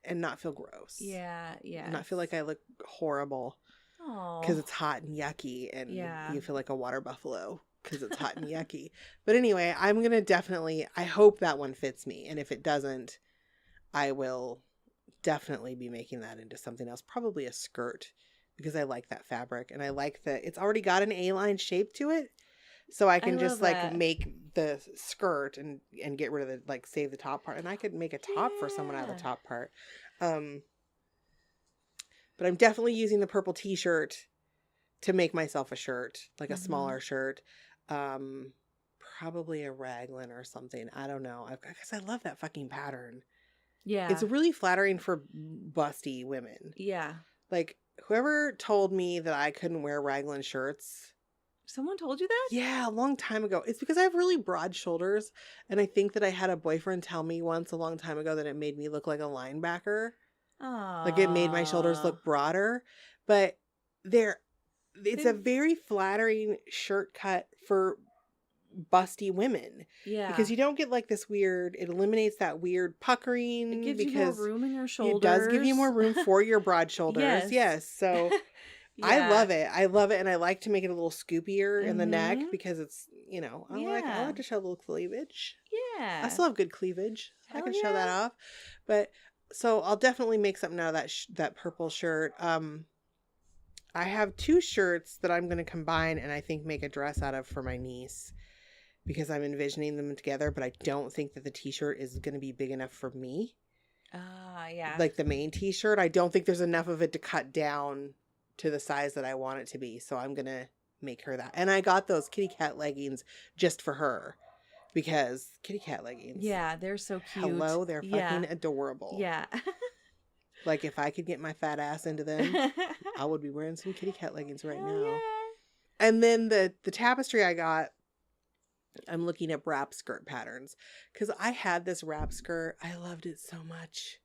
And not feel gross. Yeah, yeah. And not feel like I look horrible. Because it's hot and yucky. And you feel like a water buffalo because it's hot and yucky. But anyway, I'm going to definitely, I hope that one fits me. And if it doesn't, I will definitely be making that into something else. Probably a skirt because I like that fabric. And I like that it's already got an A-line shape to it. So I can just like make the skirt and get rid of the like save the top part, and I could make a top for someone out of the top part. But I'm definitely using the purple t-shirt to make myself a shirt, like a smaller shirt. Probably a raglan or something. I don't know. Because I love that fucking pattern. Yeah. It's really flattering for busty women. Yeah. Like whoever told me that I couldn't wear raglan shirts. Someone told you that? Yeah, a long time ago. It's because I have really broad shoulders, and I think that I had a boyfriend tell me once a long time ago that it made me look like a linebacker. Aww. Like it made my shoulders look broader, but it's a very flattering shirt cut for busty women. Yeah. Because you don't get like this weird, it eliminates that weird puckering. It gives you more room in your shoulders. It does give you more room for your broad shoulders. Yes. So yeah. I love it. And I like to make it a little scoopier in the neck because it's, I like to show a little cleavage. Yeah. I still have good cleavage. Hell I can show that off. But so I'll definitely make something out of that purple shirt. I have 2 shirts that I'm going to combine and I think make a dress out of for my niece because I'm envisioning them together, but I don't think that the t-shirt is going to be big enough for me. Yeah. Like the main t-shirt, I don't think there's enough of it to cut down to the size that I want it to be. So I'm going to make her that. And I got those kitty cat leggings just for her because kitty cat leggings. Yeah, they're so cute. Hello, they're fucking adorable. Yeah. Like if I could get my fat ass into them, I would be wearing some kitty cat leggings right now. Yeah. And then the tapestry I got, I'm looking at wrap skirt patterns because I had this wrap skirt. I loved it so much.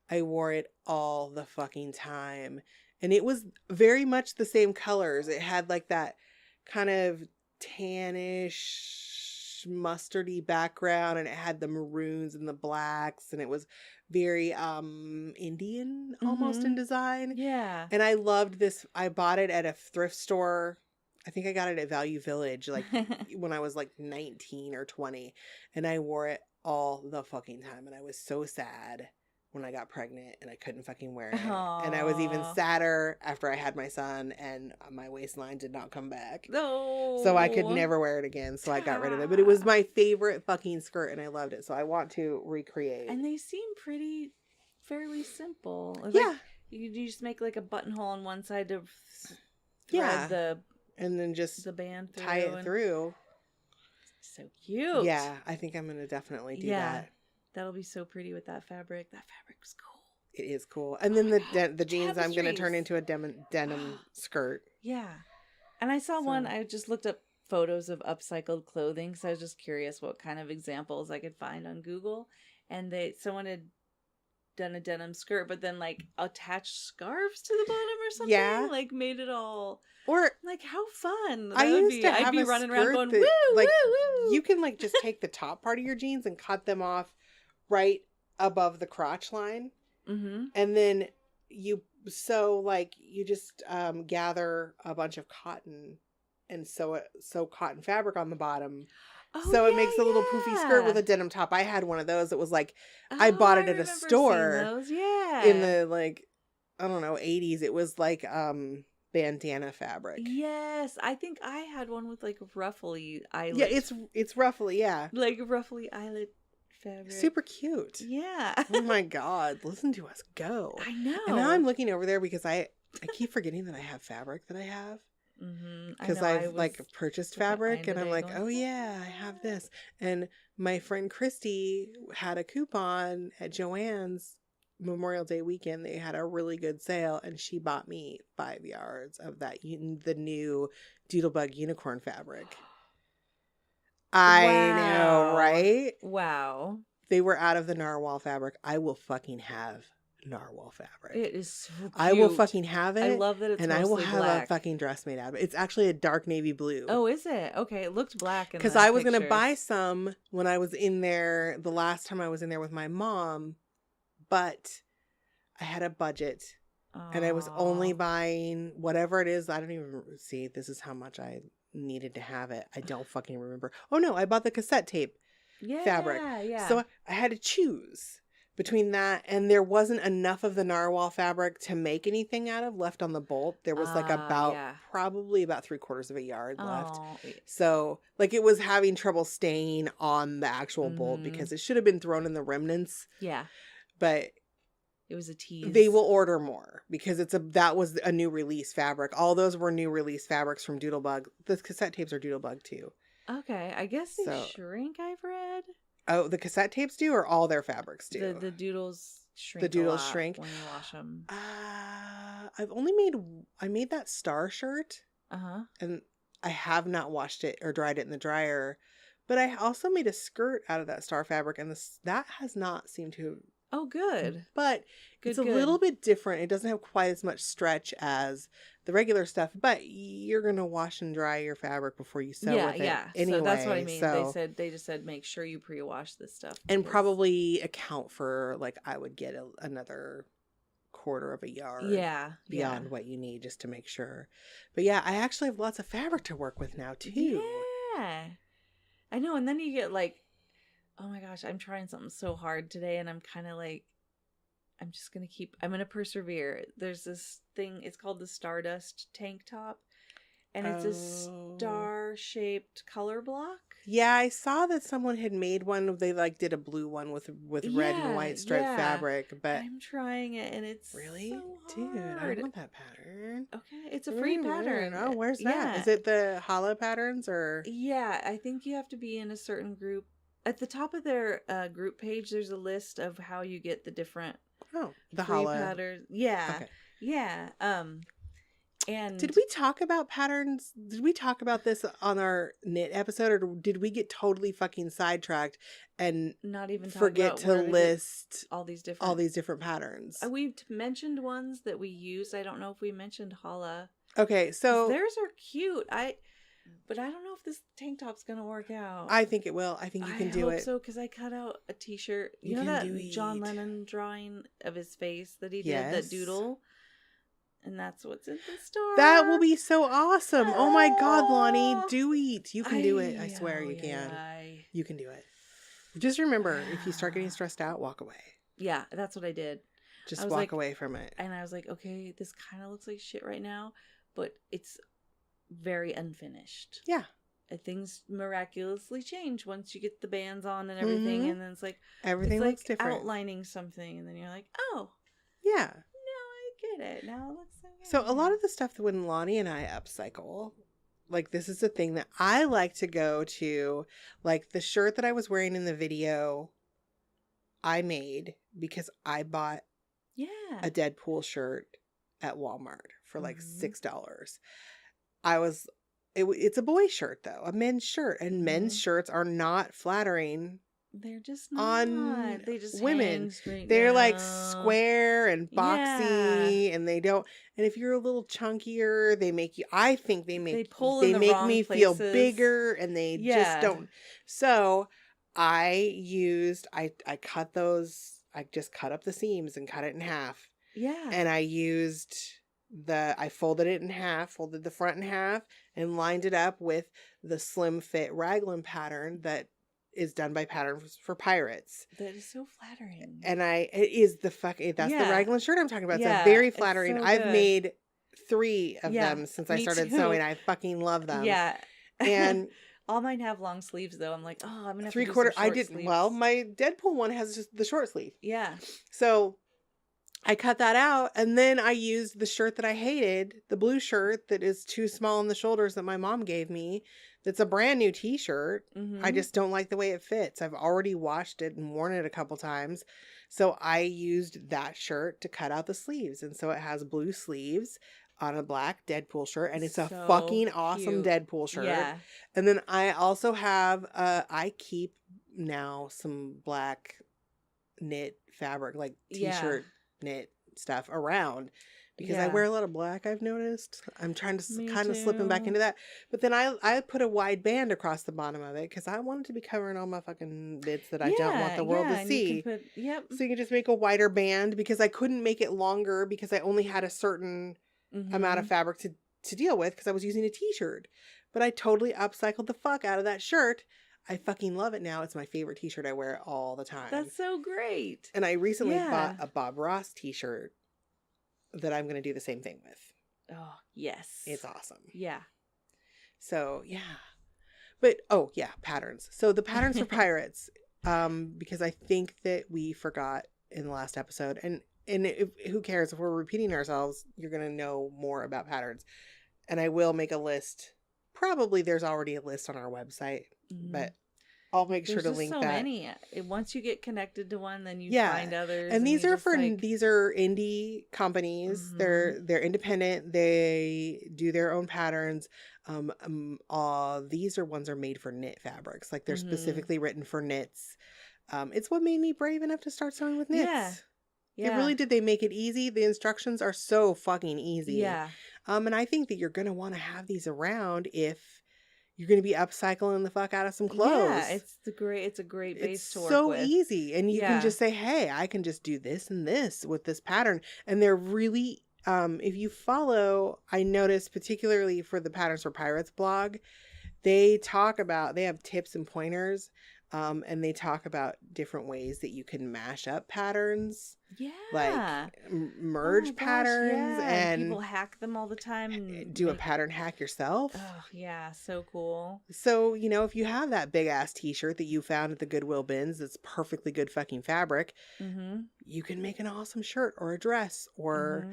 I wore it all the fucking time. And it was very much the same colors. It had like that kind of tannish, mustardy background, and it had the maroons and the blacks, and it was very Indian almost in design. Yeah. And I loved this. I bought it at a thrift store. I think I got it at Value Village, like when I was like 19 or 20, and I wore it all the fucking time. And I was so sad when I got pregnant and I couldn't fucking wear it. Aww. And I was even sadder after I had my son and my waistline did not come back. No. So I could never wear it again. So I got rid of it. But it was my favorite fucking skirt and I loved it. So I want to recreate. And they seem fairly simple. Like, yeah. You just make like a buttonhole on one side to Yeah. thread and then just the band through tie it through. So cute. Yeah. I think I'm going to definitely do that. That'll be so pretty with that fabric. That fabric's cool. It is cool. And then the jeans I'm going to turn into a denim skirt. Yeah. And I saw one, I just looked up photos of upcycled clothing, so I was just curious what kind of examples I could find on Google. And someone had done a denim skirt, but then like attached scarves to the bottom or something. Yeah. Like made it all... Or like how fun I used to have I'd be a running around skirt going, that, woo, like, woo, woo. you can like just take the top part of your jeans and cut them off right above the crotch line. Mm-hmm. And then you just gather a bunch of cotton and sew cotton fabric on the bottom. Oh, So it yeah, makes a little poofy skirt with a denim top. I had one of those that was like, I bought it at a store those. Yeah. in the like, I don't know, 80s. It was like bandana fabric. Yes, I think I had one with like ruffly eyelet. Yeah, it's ruffly, yeah. Like ruffly eyelet fabric. Super cute. Yeah. Oh my god, listen to us go. I know. And now I'm looking over there because I keep forgetting that I have fabric that I have. Because I've like purchased fabric and I'm like, oh yeah, I have this. And my friend Christy had a coupon at Joann's Memorial Day weekend. They had a really good sale and she bought me 5 yards of the new Doodlebug unicorn fabric. I know, right? Wow. They were out of the narwhal fabric. I will fucking have narwhal fabric. It is so cute. I will fucking have it. I love that it's and I will mostly have black. a fucking dress made out of it. It's actually a dark navy blue. Oh, is it? Okay, it looked black. Because I was going to buy some when I was in there the last time I was in there with my mom, but I had a budget and I was only buying whatever it is. I don't even see. This is how much I needed to have it. I don't fucking remember. Oh no, I bought the cassette tape fabric. Yeah. So I had to choose between that and there wasn't enough of the narwhal fabric to make anything out of left on the bolt. There was like probably about 3/4 of a yard left. So like it was having trouble staying on the actual bolt because it should have been thrown in the remnants. Yeah. But it was a tease. They will order more because that was a new release fabric. All those were new release fabrics from Doodlebug. The cassette tapes are Doodlebug too. Okay, I guess they shrink, I've read. Oh, the cassette tapes do, or all their fabrics do? The doodles shrink. The doodles shrink when you wash them. I made that star shirt. And I have not washed it or dried it in the dryer. But I also made a skirt out of that star fabric, and that has not seemed to. Oh, good. But it's a little bit different. It doesn't have quite as much stretch as the regular stuff, but you're going to wash and dry your fabric before you sew with it. Yeah. Anyway, so that's what I mean. They just said make sure you pre-wash this stuff. And probably account for, like, I would get another 1/4 of a yard. Yeah. Beyond what you need just to make sure. But yeah, I actually have lots of fabric to work with now too. Yeah. I know. And then you get like, oh my gosh, I'm trying something so hard today and I'm kind of like, I'm going to persevere. There's this thing, it's called the Stardust tank top. And it's a star-shaped color block. Yeah, I saw that someone had made one. They like did a blue one with red and white striped fabric. But I'm trying it and it's really so hard. Dude, I want that pattern. Okay, it's a free pattern. Oh, where's that? Yeah. Is it the hollow patterns or? Yeah, I think you have to be in a certain group. At the top of their group page, there's a list of how you get the different the hollow patterns. Yeah, okay. Yeah. And did we talk about patterns? Did we talk about this on our knit episode, or did we get totally fucking sidetracked and not even talk forget about to where to get list all these different patterns? We've mentioned ones that we used. I don't know if we mentioned Hala. Okay, so theirs are cute. But I don't know if this tank top's gonna work out. I think it will. I think you can do it. I hope so, because I cut out a t-shirt. You know that John Lennon drawing of his face that he did, that doodle? And that's what's in the store. That will be so awesome. Oh my God, Lonnie, do it. You can do it. I swear you can. You can do it. Just remember, if you start getting stressed out, walk away. Yeah, that's what I did. Just walk away from it. And I was like, okay, this kind of looks like shit right now, but it's very unfinished. Yeah. Things miraculously change once you get the bands on and everything, and then it's like everything looks different. Outlining something, and then you're like, oh, yeah. Get it now. It looks so a lot of the stuff that when Lonnie and I upcycle, like this is a thing that I like to go to, like the shirt that I was wearing in the video I made because I bought a Deadpool shirt at Walmart for like $6. It's a boy shirt though, a men's shirt, and men's shirts are not flattering. They're just not. They just women. They're like square and boxy, and they don't. And if you're a little chunkier, they make you. I think they make me feel bigger, and they just don't. So I cut those. I just cut up the seams and cut it in half. Yeah. And I folded it in half, folded the front in half, and lined it up with the slim fit raglan pattern that is done by Patterns for Pirates. That is so flattering. And that's the raglan shirt I'm talking about. It's very flattering. So I've made 3 of them since I started sewing. I fucking love them. Yeah. And all mine have long sleeves though. I'm like, oh, I'm gonna have 3/4. To do some short sleeves. Well, my Deadpool one has just the short sleeve. Yeah. So I cut that out, and then I used the shirt that I hated, the blue shirt that is too small on the shoulders that my mom gave me. That's a brand new t-shirt. I just don't like the way it fits. I've already washed it and worn it a couple times. So I used that shirt to cut out the sleeves. And so it has blue sleeves on a black Deadpool shirt. And it's a fucking awesome Deadpool shirt. Yeah. And then I also have, I keep now some black knit fabric, like t-shirt knit stuff around. Because I wear a lot of black, I've noticed. I'm trying to kind of slipping back into that. But then I put a wide band across the bottom of it because I wanted to be covering all my fucking bits that I don't want the world to see. So you can just make a wider band because I couldn't make it longer because I only had a certain amount of fabric to deal with because I was using a t-shirt. But I totally upcycled the fuck out of that shirt. I fucking love it now. It's my favorite t-shirt. I wear it all the time. That's so great. And I recently bought a Bob Ross t-shirt that I'm going to do the same thing with. Oh, yes. It's awesome. Yeah. So, yeah. But, patterns. So the patterns for pirates, because I think that we forgot in the last episode, and who cares if we're repeating ourselves, you're going to know more about patterns. And I will make a list. Probably there's already a list on our website, but I'll make sure to link that. There's so many. Once you get connected to one, then you find others. And these are these are indie companies. They're independent. They do their own patterns. These ones are made for knit fabrics. Like they're specifically written for knits. It's what made me brave enough to start sewing with knits. Yeah. It really did. They make it easy. The instructions are so fucking easy. Yeah. And I think that you're going to want to have these around if you're going to be upcycling the fuck out of some clothes. Yeah, it's a great base to work with. It's so easy. And you can just say, hey, I can just do this and this with this pattern. And they're really, if you follow, I noticed particularly for the Patterns for Pirates blog, they have tips and pointers. And they talk about different ways that you can mash up patterns. Yeah. Like merge patterns. And people hack them all the time. And do a pattern hack yourself. Oh, yeah. So cool. So, if you have that big ass t-shirt that you found at the Goodwill bins that's perfectly good fucking fabric, you can make an awesome shirt or a dress or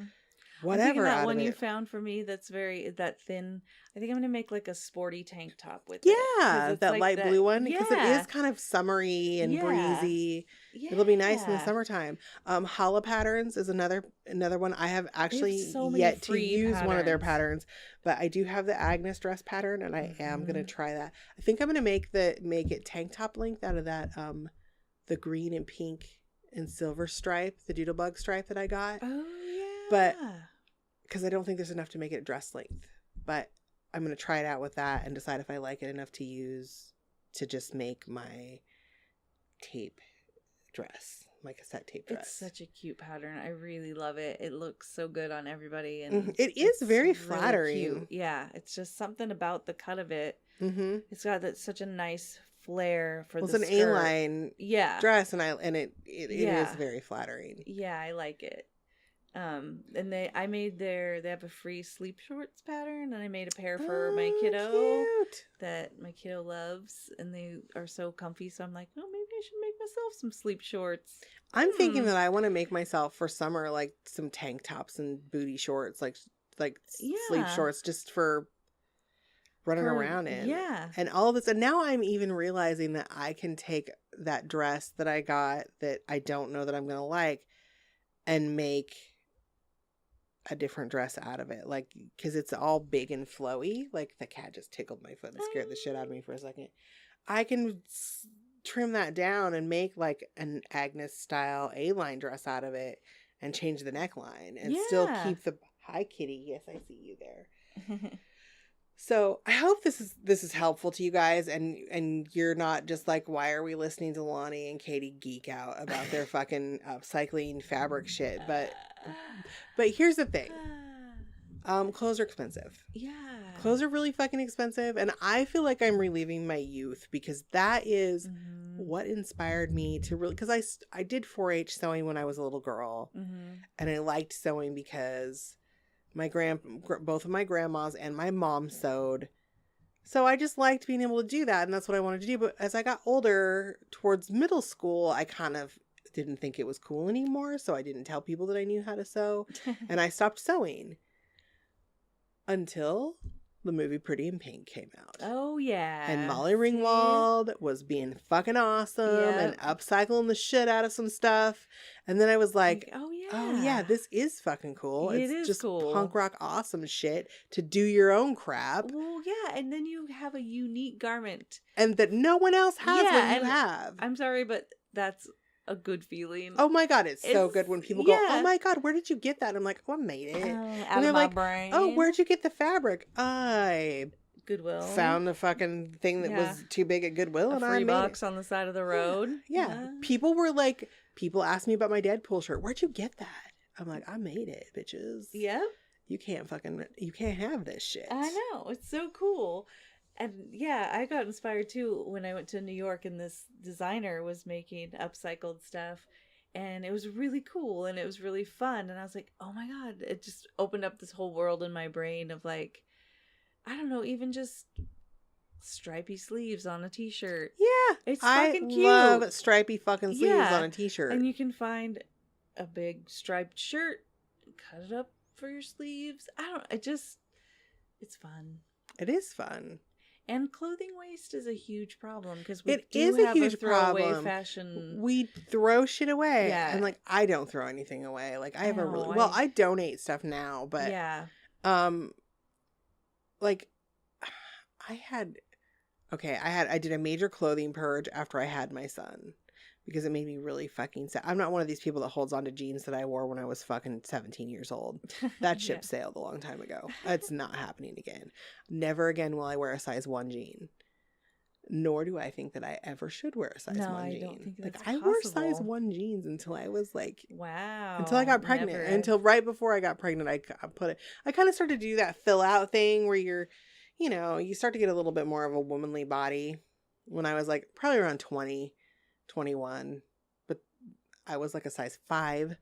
whatever that out one of you it. found for me that's that thin. I think I'm gonna make like a sporty tank top with it. 'Cause Yeah, it's that like light blue one, because it is Yeah. kind of summery and Yeah. breezy. It'll be nice in the Yeah. summertime. Holla Patterns is another one. I have They have actually so many yet to free use one of their patterns. patterns, but I do have the Agnes dress pattern, and I am gonna try that. I think I'm gonna make it tank top length out of that the green and pink and silver stripe, the doodlebug stripe that I got. Oh yeah. But because I don't think there's enough to make it dress length, but I'm gonna try it out with that and decide if I like it enough to use to just make my tape dress, my cassette tape dress. It's such a cute pattern. I really love it. It looks so good on everybody, and It is it's very really flattering. cute. Yeah, it's just something about the cut of it. Mm-hmm. It's got such a nice flare for Well, the it's an skirt. A-line Yeah, dress, and it Yeah. is very flattering. yeah, I like it. And they have a free sleep shorts pattern, and I made a pair for my kiddo Cute. that my kiddo loves, and they are so comfy. So I'm like, oh, maybe I should make myself some sleep shorts. I'm thinking that I want to make myself for summer like some tank tops and booty shorts, like sleep Yeah. shorts, just for running around in. Yeah. And all of this, and now I'm even realizing that I can take that dress that I got that I don't know that I'm gonna like and make a different dress out of it, like, because it's all big and flowy. Like, the cat just tickled my foot and scared the shit out of me for a second. I can trim that down and make like an Agnes style A-line dress out of it and change the neckline and still Yeah. keep the hi kitty, yes, I see you there. So I hope this is helpful to you guys, and you're not just like, why are we listening to Lonnie and Katie geek out about their fucking upcycling fabric shit? But here's the thing. Clothes are expensive. Yeah. Clothes are really fucking expensive, and I feel like I'm reliving my youth, because that is Mhm. what inspired me to really, because I did 4-H sewing when I was a little girl, Mhm. and I liked sewing because both of my grandmas and my mom sewed. So I just liked being able to do that, and that's what I wanted to do. But as I got older, towards middle school, I kind of didn't think it was cool anymore, so I didn't tell people that I knew how to sew, and I stopped sewing until the movie Pretty in Pink came out. Oh yeah. And Molly Ringwald was being fucking awesome and upcycling the shit out of some stuff. And then I was like, oh oh yeah, this is fucking cool. It It's is just cool. punk rock awesome shit to do your own crap. Well, yeah, and then you have a unique garment. And that no one else has what you and have. I'm sorry, but that's a good feeling. Oh my God, it's so good when people go, oh my God, where did you get that? I'm like, oh, I made it. Out of my brain. Oh, where'd you get the fabric? I Goodwill. found a fucking thing that was too big at Goodwill, and a I free made box it. on the side of the road. Yeah. People asked me about my Deadpool shirt. Where'd you get that? I'm like, I made it, bitches. Yep. You can't have this shit. I know. It's so cool. And yeah, I got inspired too when I went to New York, and this designer was making upcycled stuff, and it was really cool and it was really fun. And I was like, oh my God, it just opened up this whole world in my brain of like, I don't know, even just stripy sleeves on a t-shirt. Yeah. It's fucking cute. I love stripy fucking sleeves on a t-shirt. And you can find a big striped shirt, cut it up for your sleeves. It's fun. It is fun. And clothing waste is a huge problem, because we It do is a have huge a throwaway problem. fashion. We throw shit away. Yeah. And like, I don't throw anything away. Like, I have I a know, really, well, I donate stuff now, but yeah. Like, I did a major clothing purge after I had my son, because it made me really fucking sad. I'm not one of these people that holds on to jeans that I wore when I was fucking 17 years old. That ship sailed a long time ago. It's not happening again. Never again will I wear a size 1 jean. Nor do I think that I ever should wear a size 1 jean. Don't think that's I wore size 1 jeans until I was like, wow. until I got pregnant. Never. Until right before I got pregnant, I kind of started to do that fill out thing where you start to get a little bit more of a womanly body when I was like probably around 20, 21. But I was like a size 5.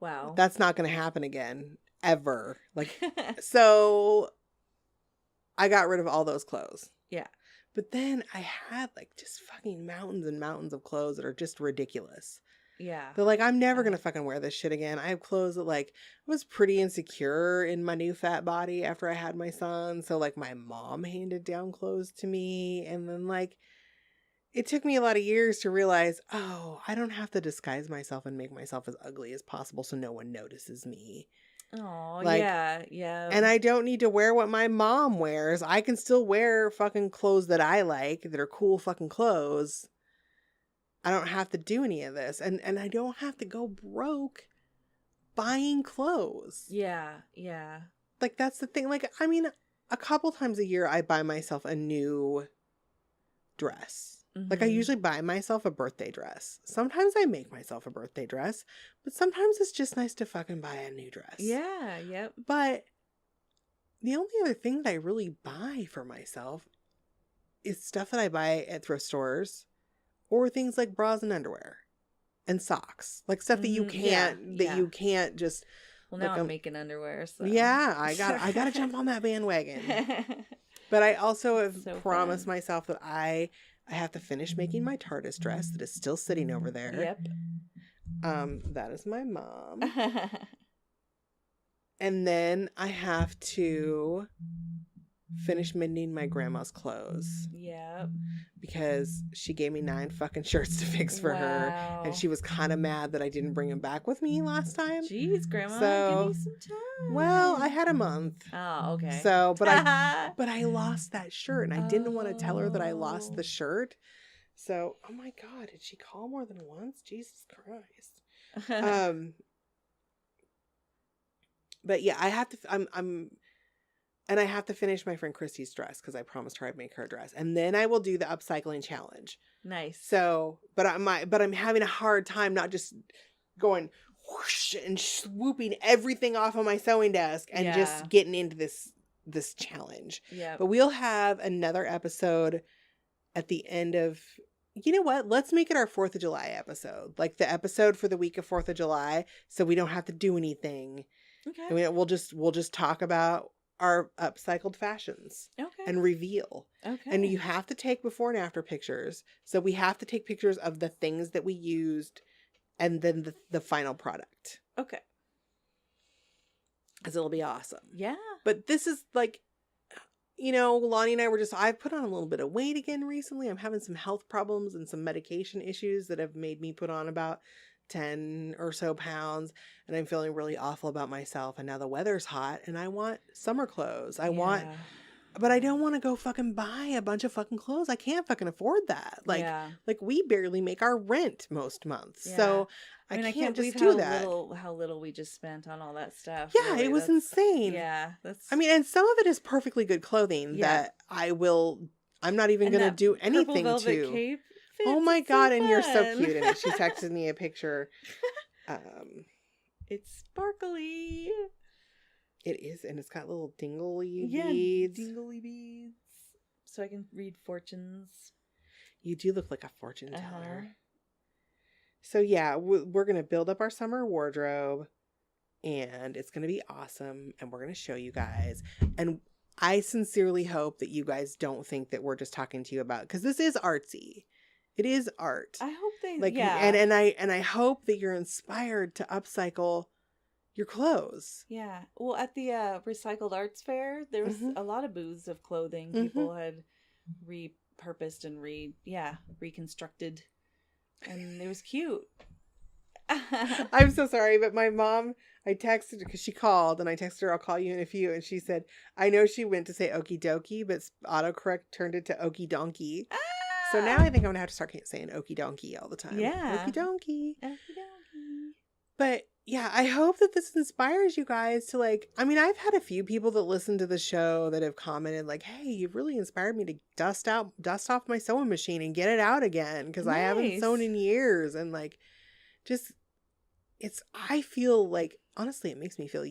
Wow. That's not going to happen again, ever. Like, so I got rid of all those clothes. Yeah. But then I had like just fucking mountains and mountains of clothes that are just ridiculous. Yeah. They're like, I'm never gonna fucking wear this shit again. I have clothes that like I was pretty insecure in my new fat body after I had my son. So like my mom handed down clothes to me, and then like it took me a lot of years to realize, oh, I don't have to disguise myself and make myself as ugly as possible so no one notices me. Oh, Like, yeah. And I don't need to wear what my mom wears. I can still wear fucking clothes that I like, that are cool fucking clothes. I don't have to do any of this. And I don't have to go broke buying clothes. Yeah. Like, that's the thing. Like, I mean, a couple times a year I buy myself a new dress. Like, I usually buy myself a birthday dress. Sometimes I make myself a birthday dress, but sometimes it's just nice to fucking buy a new dress. Yeah, yep. But the only other thing that I really buy for myself is stuff that I buy at thrift stores or things like bras and underwear and socks. Like stuff that you can't, you can't just. Well, now I'm making underwear, so. Yeah, I gotta jump on that bandwagon. But I also have promised myself that I have to finish making my TARDIS dress that is still sitting over there. Yep. That is my mom. And then I have to finish mending my grandma's clothes. Yep. Because she gave me 9 fucking shirts to fix for her. And she was kind of mad that I didn't bring them back with me last time. Jeez, Grandma, give me some time. Well, I had a month. Oh, okay. So, but I lost that shirt, and I didn't want to tell her that I lost the shirt. So, oh my God, did she call more than once? Jesus Christ. But yeah, I have to. And I have to finish my friend Christy's dress because I promised her I'd make her a dress, and then I will do the upcycling challenge. Nice. So, but I'm having a hard time not just going whoosh and swooping everything off of my sewing desk and just getting into this challenge. Yeah. But we'll have another episode at the end of. You know what? Let's make it our 4th of July episode, like the episode for the week of 4th of July, so we don't have to do anything. Okay. I mean, we'll just talk about our upcycled fashions and reveal. Okay. And you have to take before and after pictures. So we have to take pictures of the things that we used and then the final product. Okay. Because it'll be awesome. Yeah. But this is like, you know, Lonnie and I I've put on a little bit of weight again recently. I'm having some health problems and some medication issues that have made me put on about 10 or so pounds, and I'm feeling really awful about myself. And now the weather's hot and I want summer clothes. But I don't want to go fucking buy a bunch of fucking clothes. I can't fucking afford that. Like we barely make our rent most months. Yeah. So I can't just do that. How little we just spent on all that stuff. Yeah, really. It was insane. Yeah. I mean, and some of it is perfectly good clothing that I'm not even going to do anything to. Cape. Oh my God, and you're so cute in it. She texted me a picture. It's sparkly. It is, and it's got little dingly beads. Dingly beads. So I can read fortunes. You do look like a fortune teller. So yeah, we're going to build up our summer wardrobe, and it's going to be awesome, and we're going to show you guys. And I sincerely hope that you guys don't think that we're just talking to you about, because this is artsy. It is art. I hope they and I hope that you're inspired to upcycle your clothes. Yeah. Well, at the recycled arts fair, there was a lot of booths of clothing people had repurposed and reconstructed, and it was cute. I'm so sorry, but my mom, I texted her because she called, and I texted her, I'll call you in a few, and she said, I know she went to say okie dokie, but autocorrect turned it to okie donkey. So now I think I'm going to have to start saying okie donkey all the time. Yeah. Okie donkey. Okie donkey. But yeah, I hope that this inspires you guys to I've had a few people that listen to the show that have commented hey, you've really inspired me to dust off my sewing machine and get it out again. Cause I haven't sewn in years. And I feel honestly, it makes me feel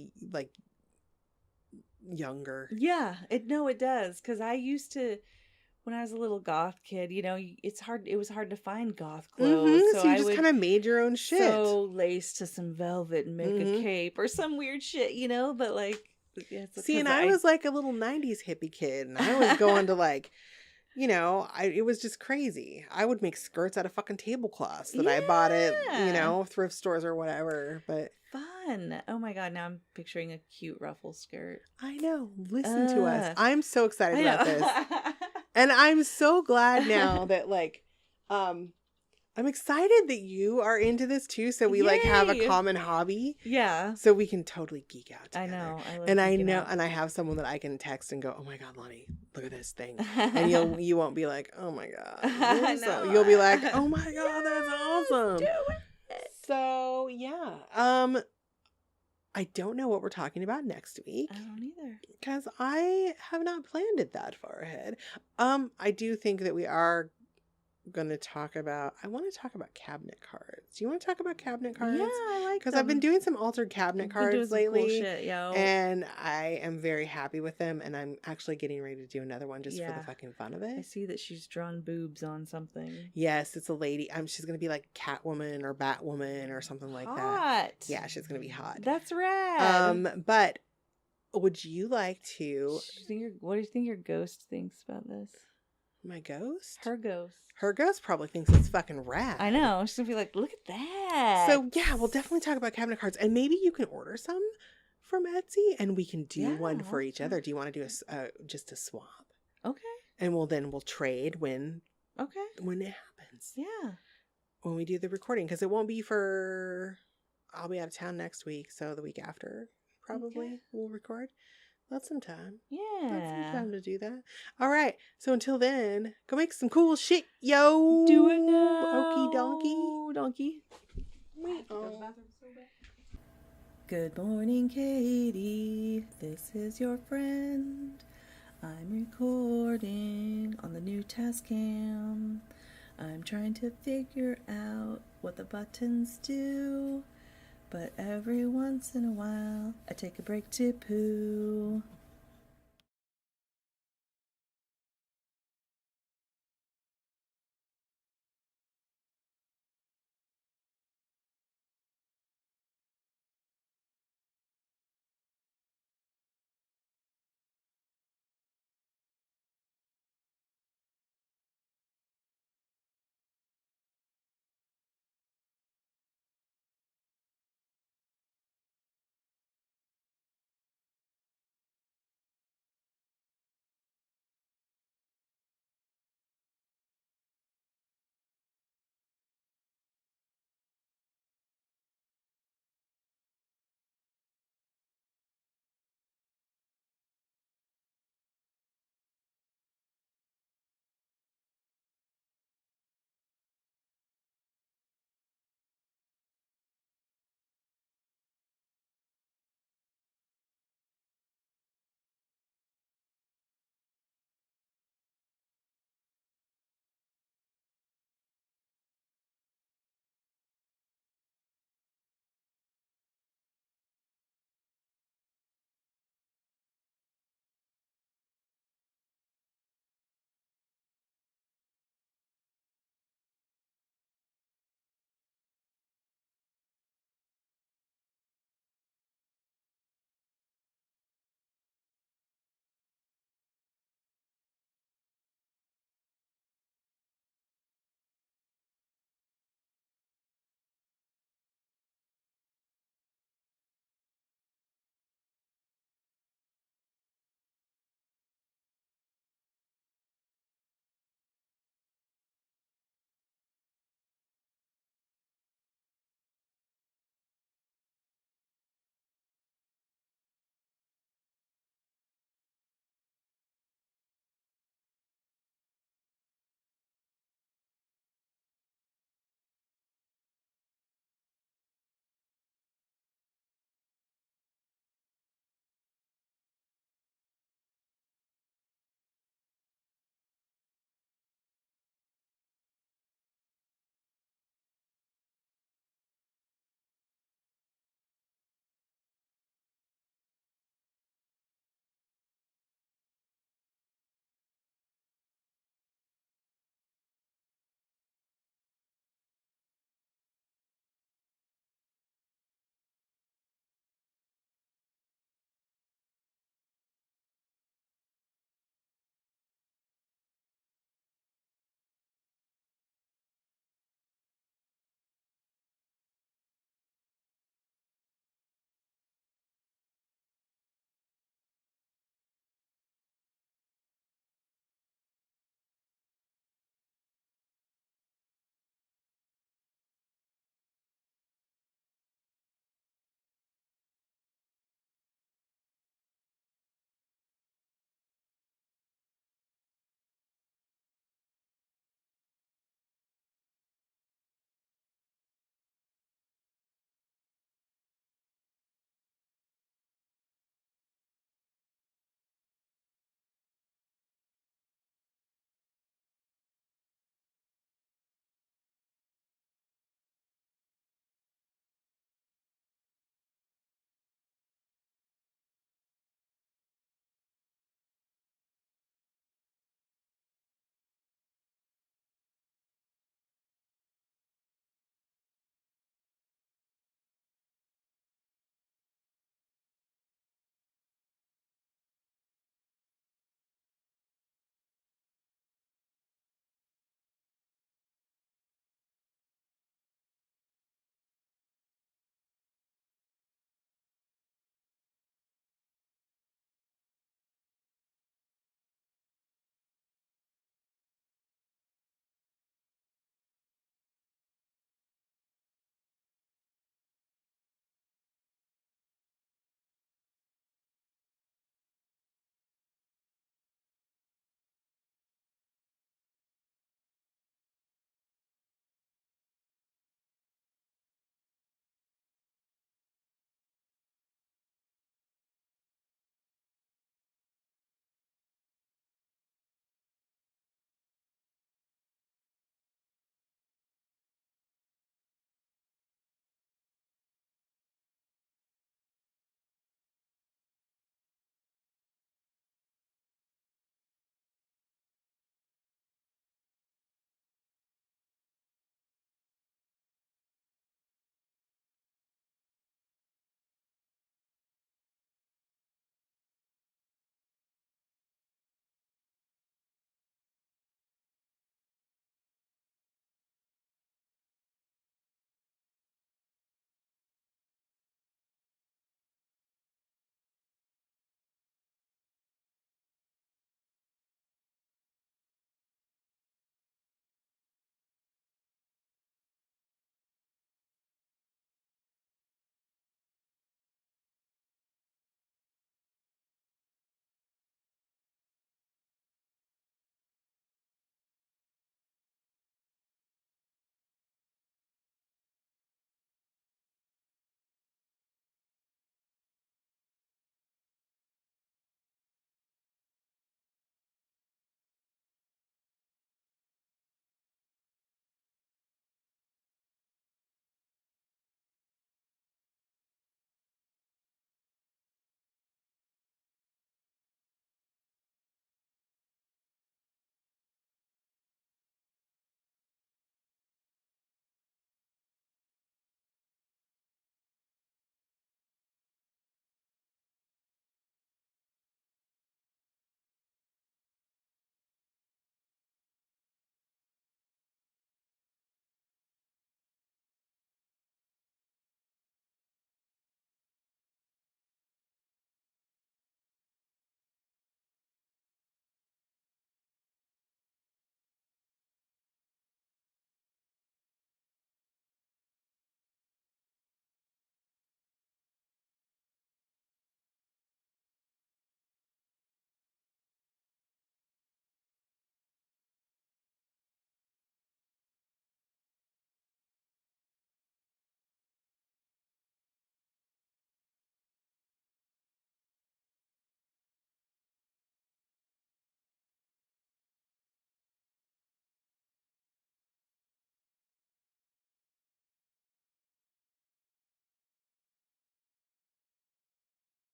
younger. Yeah, it does. Cause I used to, when I was a little goth kid, it was hard to find goth clothes. So you just kind of made your own shit. Sew lace to some velvet and make a cape or some weird shit, but See, and I was a little 90s hippie kid, and I was going to you know, it was just crazy. I would make skirts out of fucking tablecloths that I bought at, you know, thrift stores or whatever. But fun. Oh my god, now I'm picturing a cute ruffle skirt. I know. Listen to us. I'm so excited I about know. this. And I'm so glad now that like I'm excited that you are into this too, so we like have a Yay! common hobby. Yeah. So we can totally geek out together. I know. And I geeking know out. and I have someone that I can text and go, "Oh my god, Lonnie, look at this thing." And you won't be like, "Oh my god." So you'll be like, "Oh my god, that's awesome." Do it. So, yeah. I don't know what we're talking about next week. I don't either. Because I have not planned it that far ahead. I do think that we are going to talk about, I want to talk about cabinet cards. Do you want to talk about cabinet cards? Yeah, I like Because I've been doing some altered cabinet cards lately. Cool shit, yo. And I am very happy with them. And I'm actually getting ready to do another one just for the fucking fun of it. I see that she's drawn boobs on something. Yes, it's a lady. She's going to be like Catwoman or Batwoman or something like that. Hot. Yeah, she's going to be hot. That's rad. But would you like to... What do you think your ghost thinks about this? My ghost? Her ghost. Her ghost probably thinks it's fucking rad. I know. She's going to be like, look at that. So, yeah, we'll definitely talk about cabinet cards. And maybe you can order some from Etsy and we can do one for each other. Do you want to do just a swap? Okay. And we'll trade when it happens. Yeah. When we do the recording. Because it won't be I'll be out of town next week. So the week after, probably, we'll record. That's some time. Yeah. That's some time to do that. All right. So until then, go make some cool shit, yo. Do it now. Okie donkey. Donkey. Good morning, Katie. This is your friend. I'm recording on the new Tascam. I'm trying to figure out what the buttons do. But every once in a while, I take a break to poo.